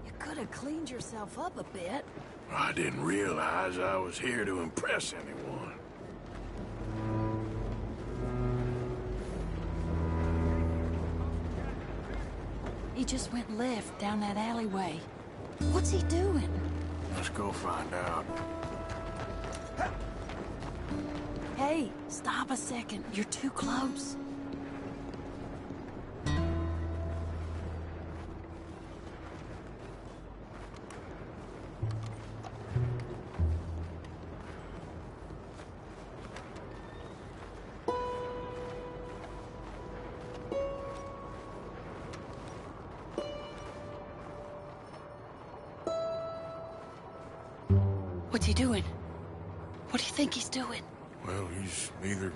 V: You could have cleaned yourself up a bit.
A: I didn't realize I was here to impress anyone.
V: He just went left down that alleyway. What's he doing?
A: Let's go find out.
V: Hey, stop a second. You're too close. What's he doing? What do you think he's doing?
A: Well, he's either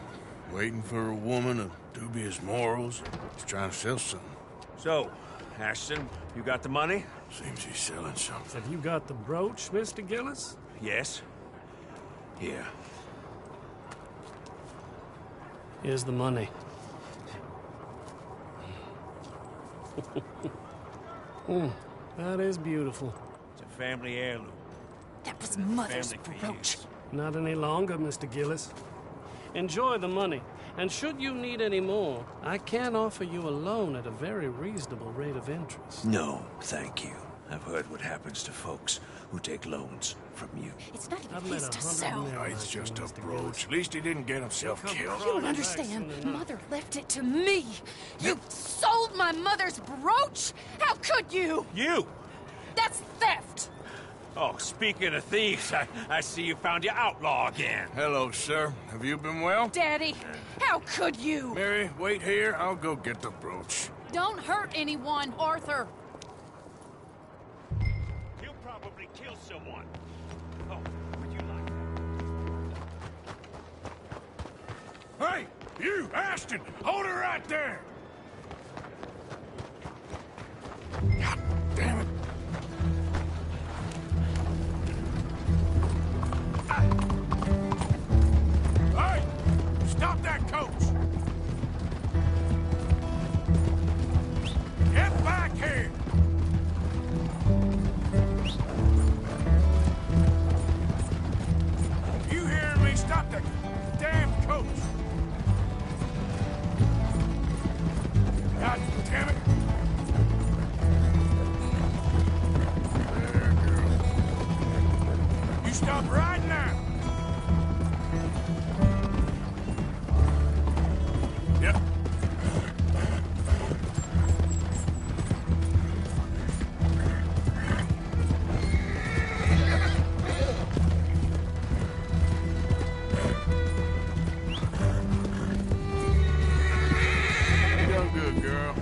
A: waiting for a woman of dubious morals, or he's trying to sell something.
K: So, Ashton, you got the money?
A: Seems he's selling something.
J: Have you got the brooch, Mr. Gillis?
K: Yes. Here.
J: Here's the money. That is beautiful.
K: It's a family heirloom.
V: That was Mother's
K: Family
V: brooch.
J: Not any longer, Mr. Gillis. Enjoy the money, and should you need any more, I can offer you a loan at a very reasonable rate of interest.
K: No, thank you. I've heard what happens to folks who take loans from you.
V: It's not
J: I've
V: even
J: met
V: his to
J: 100
V: sell.
J: men
A: No, it's
J: like
A: just
J: you,
A: a
J: Mr.
A: brooch.
J: Gillis.
A: At least he didn't get himself killed.
V: You don't understand. Mother left it to me. You sold my mother's brooch? How could you?
K: You!
V: That's theft.
K: Oh, speaking of thieves, I see you found your outlaw again.
A: Hello, sir. Have you been well?
V: Daddy, how could you?
A: Mary, wait here. I'll go get the brooch.
V: Don't hurt anyone, Arthur.
K: He'll probably kill someone. Oh, would you like
A: Hey, you, Ashton! Hold her right there! God damn it. Hey! Stop that coach! Get back here! You hearing me? Stop that damn coach! God damn it! There, girl. You stop right now! Yep. You done good, girl.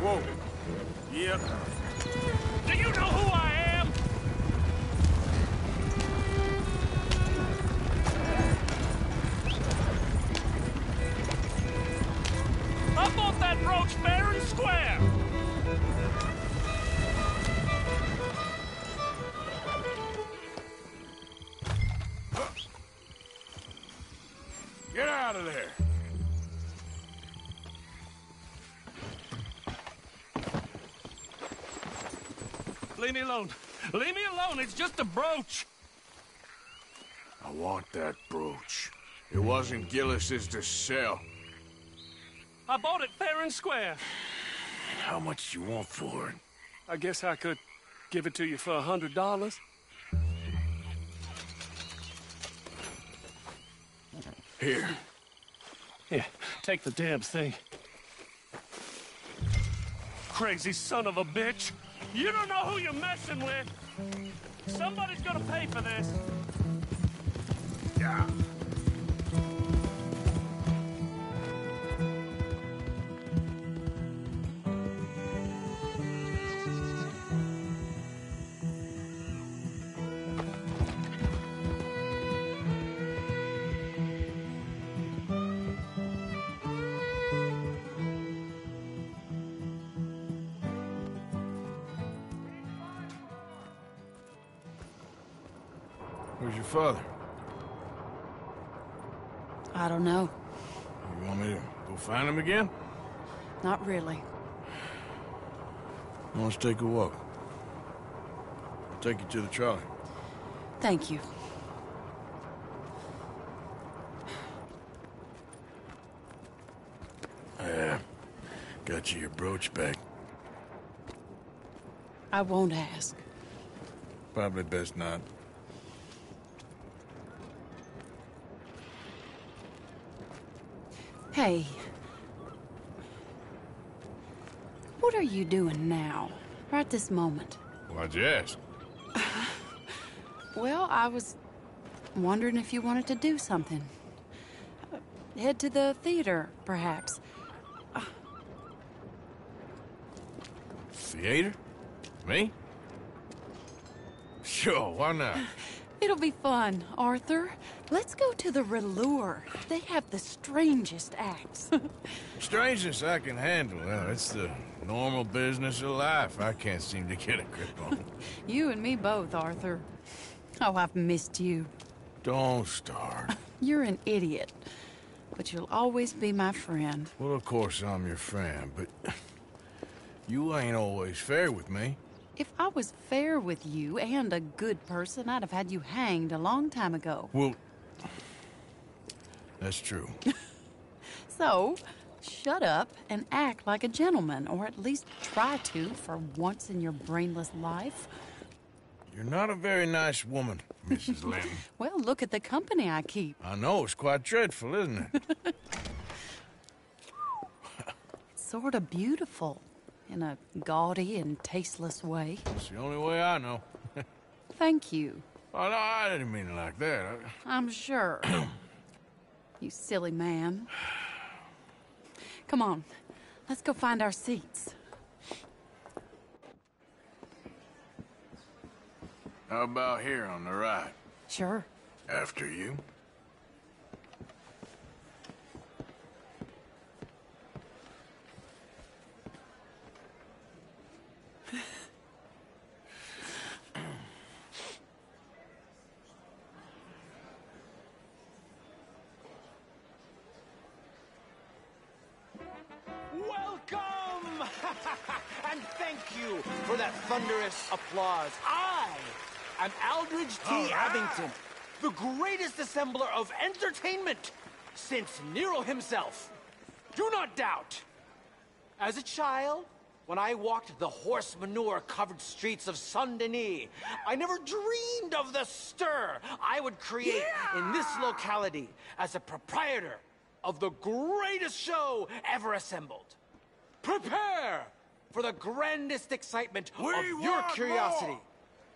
A: Whoa. Yep.
J: Do you know who I am? I bought that brooch fair and square.
A: Get out of there.
J: Leave me alone. Leave me alone. It's just a brooch.
A: I want that brooch. It wasn't Gillis's to sell.
J: I bought it fair and square.
A: How much you want for it?
J: I guess I could give it to you for $100.
A: Here.
J: Here, take the damn thing. Crazy son of a bitch. You don't know who you're messing with. Somebody's gonna pay for this.
A: Yeah. Where's your father?
V: I don't know.
A: You want me to go find him again?
V: Not really.
A: Let's take a walk. I'll take you to the trolley.
V: Thank you.
A: Got you your brooch back.
V: I won't ask.
A: Probably best not.
V: Hey. What are you doing now? Right this moment?
A: Why'd you ask?
V: Well, I was wondering if you wanted to do something. Head to the theater, perhaps.
A: Theater? Me? Sure, why not?
V: It'll be fun, Arthur. Let's go to the Relure. They have the strangest acts.
A: Strangeness I can handle. Well, it's the normal business of life. I can't seem to get a grip on.
V: You and me both, Arthur. Oh, I've missed you.
A: Don't start.
V: You're an idiot, but you'll always be my friend.
A: Well, of course I'm your friend, but you ain't always fair with me.
V: If I was fair with you and a good person, I'd have had you hanged a long time ago.
A: Well, that's true.
V: So, shut up and act like a gentleman, or at least try to for once in your brainless life.
A: You're not a very nice woman, Mrs. Lynn.
V: Well, look at the company I keep.
A: I know, it's quite dreadful, isn't it?
V: Sort of beautiful, in a gaudy and tasteless way.
A: It's the only way I know.
V: Thank you.
A: Oh, no, I didn't mean it like that.
V: I'm sure. You silly man. Come on, let's go find our seats.
A: How about here on the right?
V: Sure.
A: After you.
O: Welcome! And thank you for that thunderous applause. I am Aldridge T. Abington, the greatest assembler of entertainment since Nero himself. Do not doubt. As a child, when I walked the horse manure-covered streets of Saint-Denis, I never dreamed of the stir I would create in this locality as a proprietor of the greatest show ever assembled. Prepare for the grandest excitement of your curiosity. More.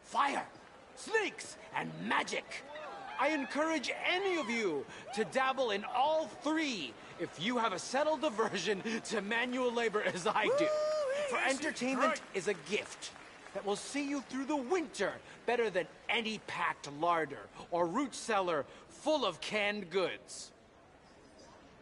O: Fire, snakes, and magic. I encourage any of you to dabble in all three if you have a settled aversion to manual labor as I do. for entertainment is a gift that will see you through the winter better than any packed larder or root cellar full of canned goods.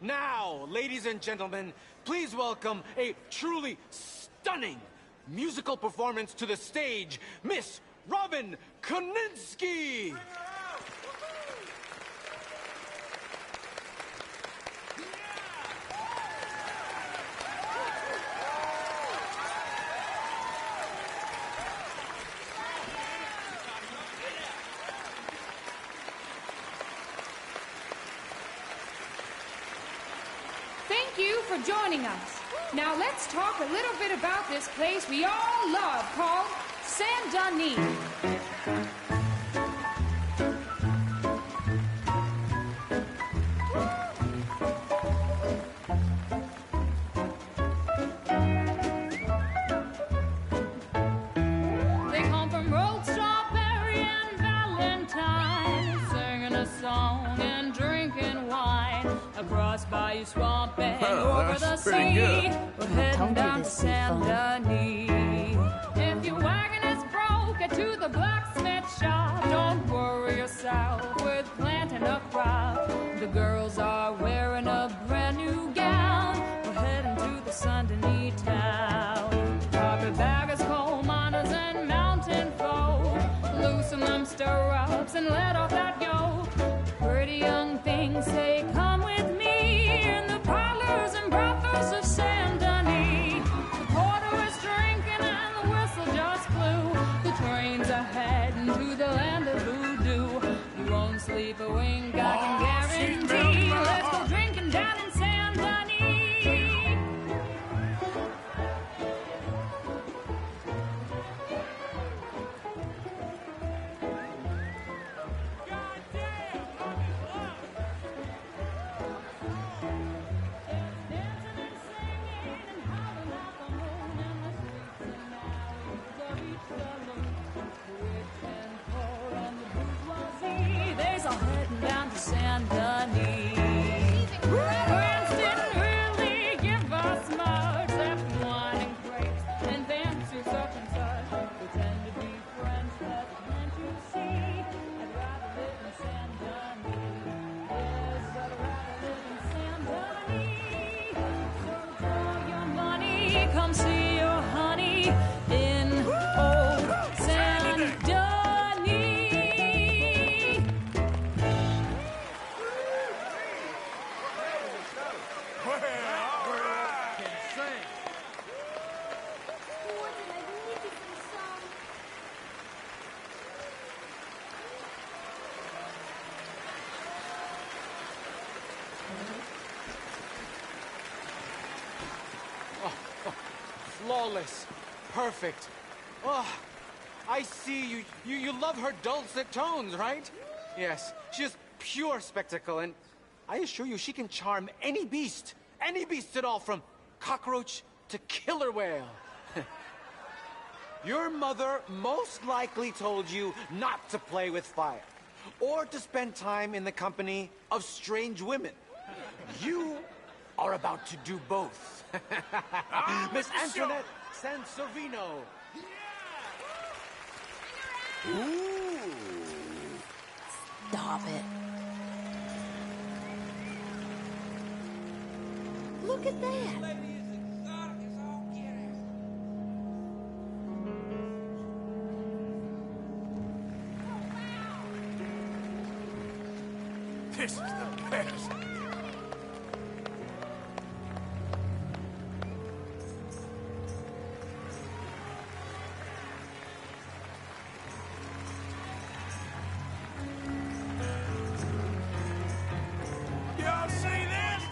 O: Now, ladies and gentlemen, please welcome a truly stunning musical performance to the stage, Miss Robin Koninsky!
P: Thank you for joining us. Now let's talk a little bit about this place we all love called Saint Denis. They come from rolled strawberry and valentine, singing a song and drinking wine across Bayou Swamp and over the sea. We're heading down to Saint Denis. If your wagon is broke, get to the blacksmith shop. Don't worry yourself with planting a crop. The girls are wearing a brand new gown. We're heading to the Saint Denis town. Carpetbaggers, coal miners, and mountain folk, loosen them stirrups and let off that yoke. Pretty young things say, come with me in the parlors and brothels of Saint Denis. The porter is drinking and the whistle just blew. The trains are heading to the land of voodoo. You won't sleep a wink, I can guarantee. Let's go drinking down in Saint Denis. There's all heading down to Saint Denis. Friends didn't really give us much, except wine and grapes and fancy such and such. Pretend to be friends, but can't you see? I'd rather live in Saint Denis. Yes, I'd rather live in Saint Denis. So draw your money, come see your honey in old Saint Denis.
O: Flawless. Perfect. Oh, I see you love her dulcet tones, right? Yes, she is pure spectacle, and I assure you she can charm any beast at all, from cockroach to killer whale. Your mother most likely told you not to play with fire, or to spend time in the company of strange women. You are about to do both. Miss Antoinette Sansovino.
D: Ooh. Stop it. Look at that.
A: This is the best. Y'all see this?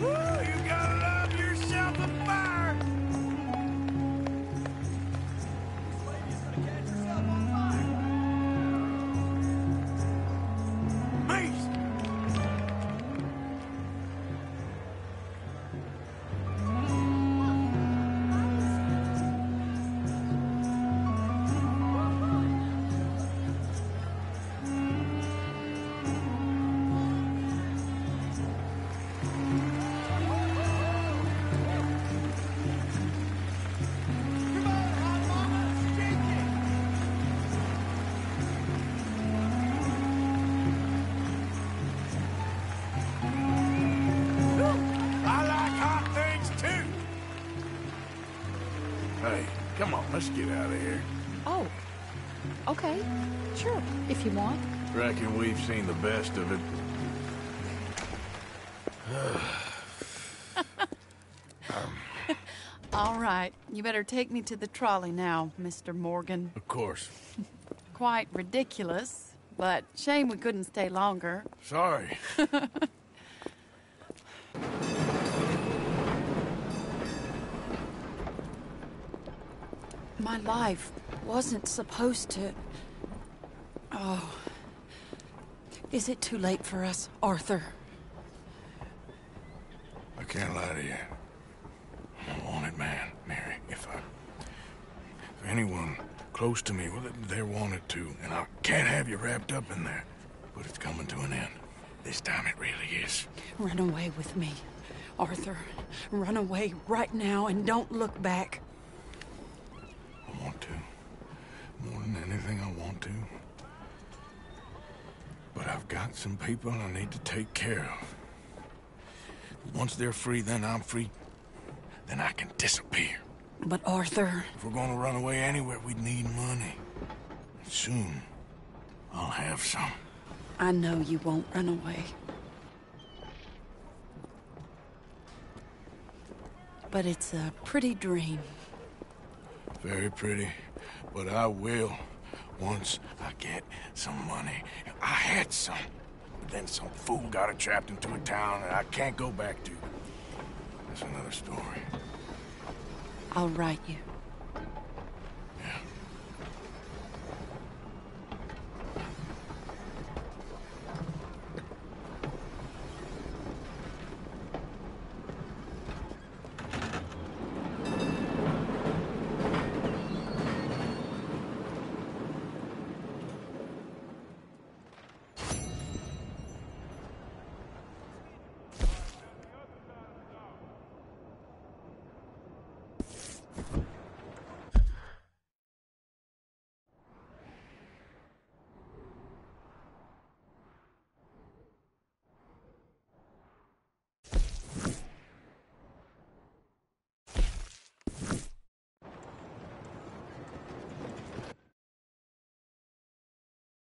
A: Woo, you gotta love yourself a fire. Come on, let's get out of here.
V: Oh, okay. Sure, if you want.
A: Reckon we've seen the best of it.
V: All right, you better take me to the trolley now, Mr. Morgan.
A: Of course.
V: Quite ridiculous, but shame we couldn't stay longer.
A: Sorry.
V: My life wasn't supposed to... Oh. Is it too late for us, Arthur?
A: I can't lie to you. I'm a wanted man, Mary. If anyone close to me, well, they're wanted too. And I can't have you wrapped up in there. But it's coming to an end. This time it really is.
V: Run away with me, Arthur. Run away right now and don't look back.
A: I want to. More than anything, I want to. But I've got some people I need to take care of. Once they're free, then I'm free. Then I can disappear.
V: But Arthur...
A: If we're gonna run away anywhere, we'd need money. Soon, I'll have some.
V: I know you won't run away. But it's a pretty dream.
A: Very pretty. But I will, once I get some money. I had some. But then some fool got it trapped into a town that I can't go back to. That's another story.
V: I'll write you.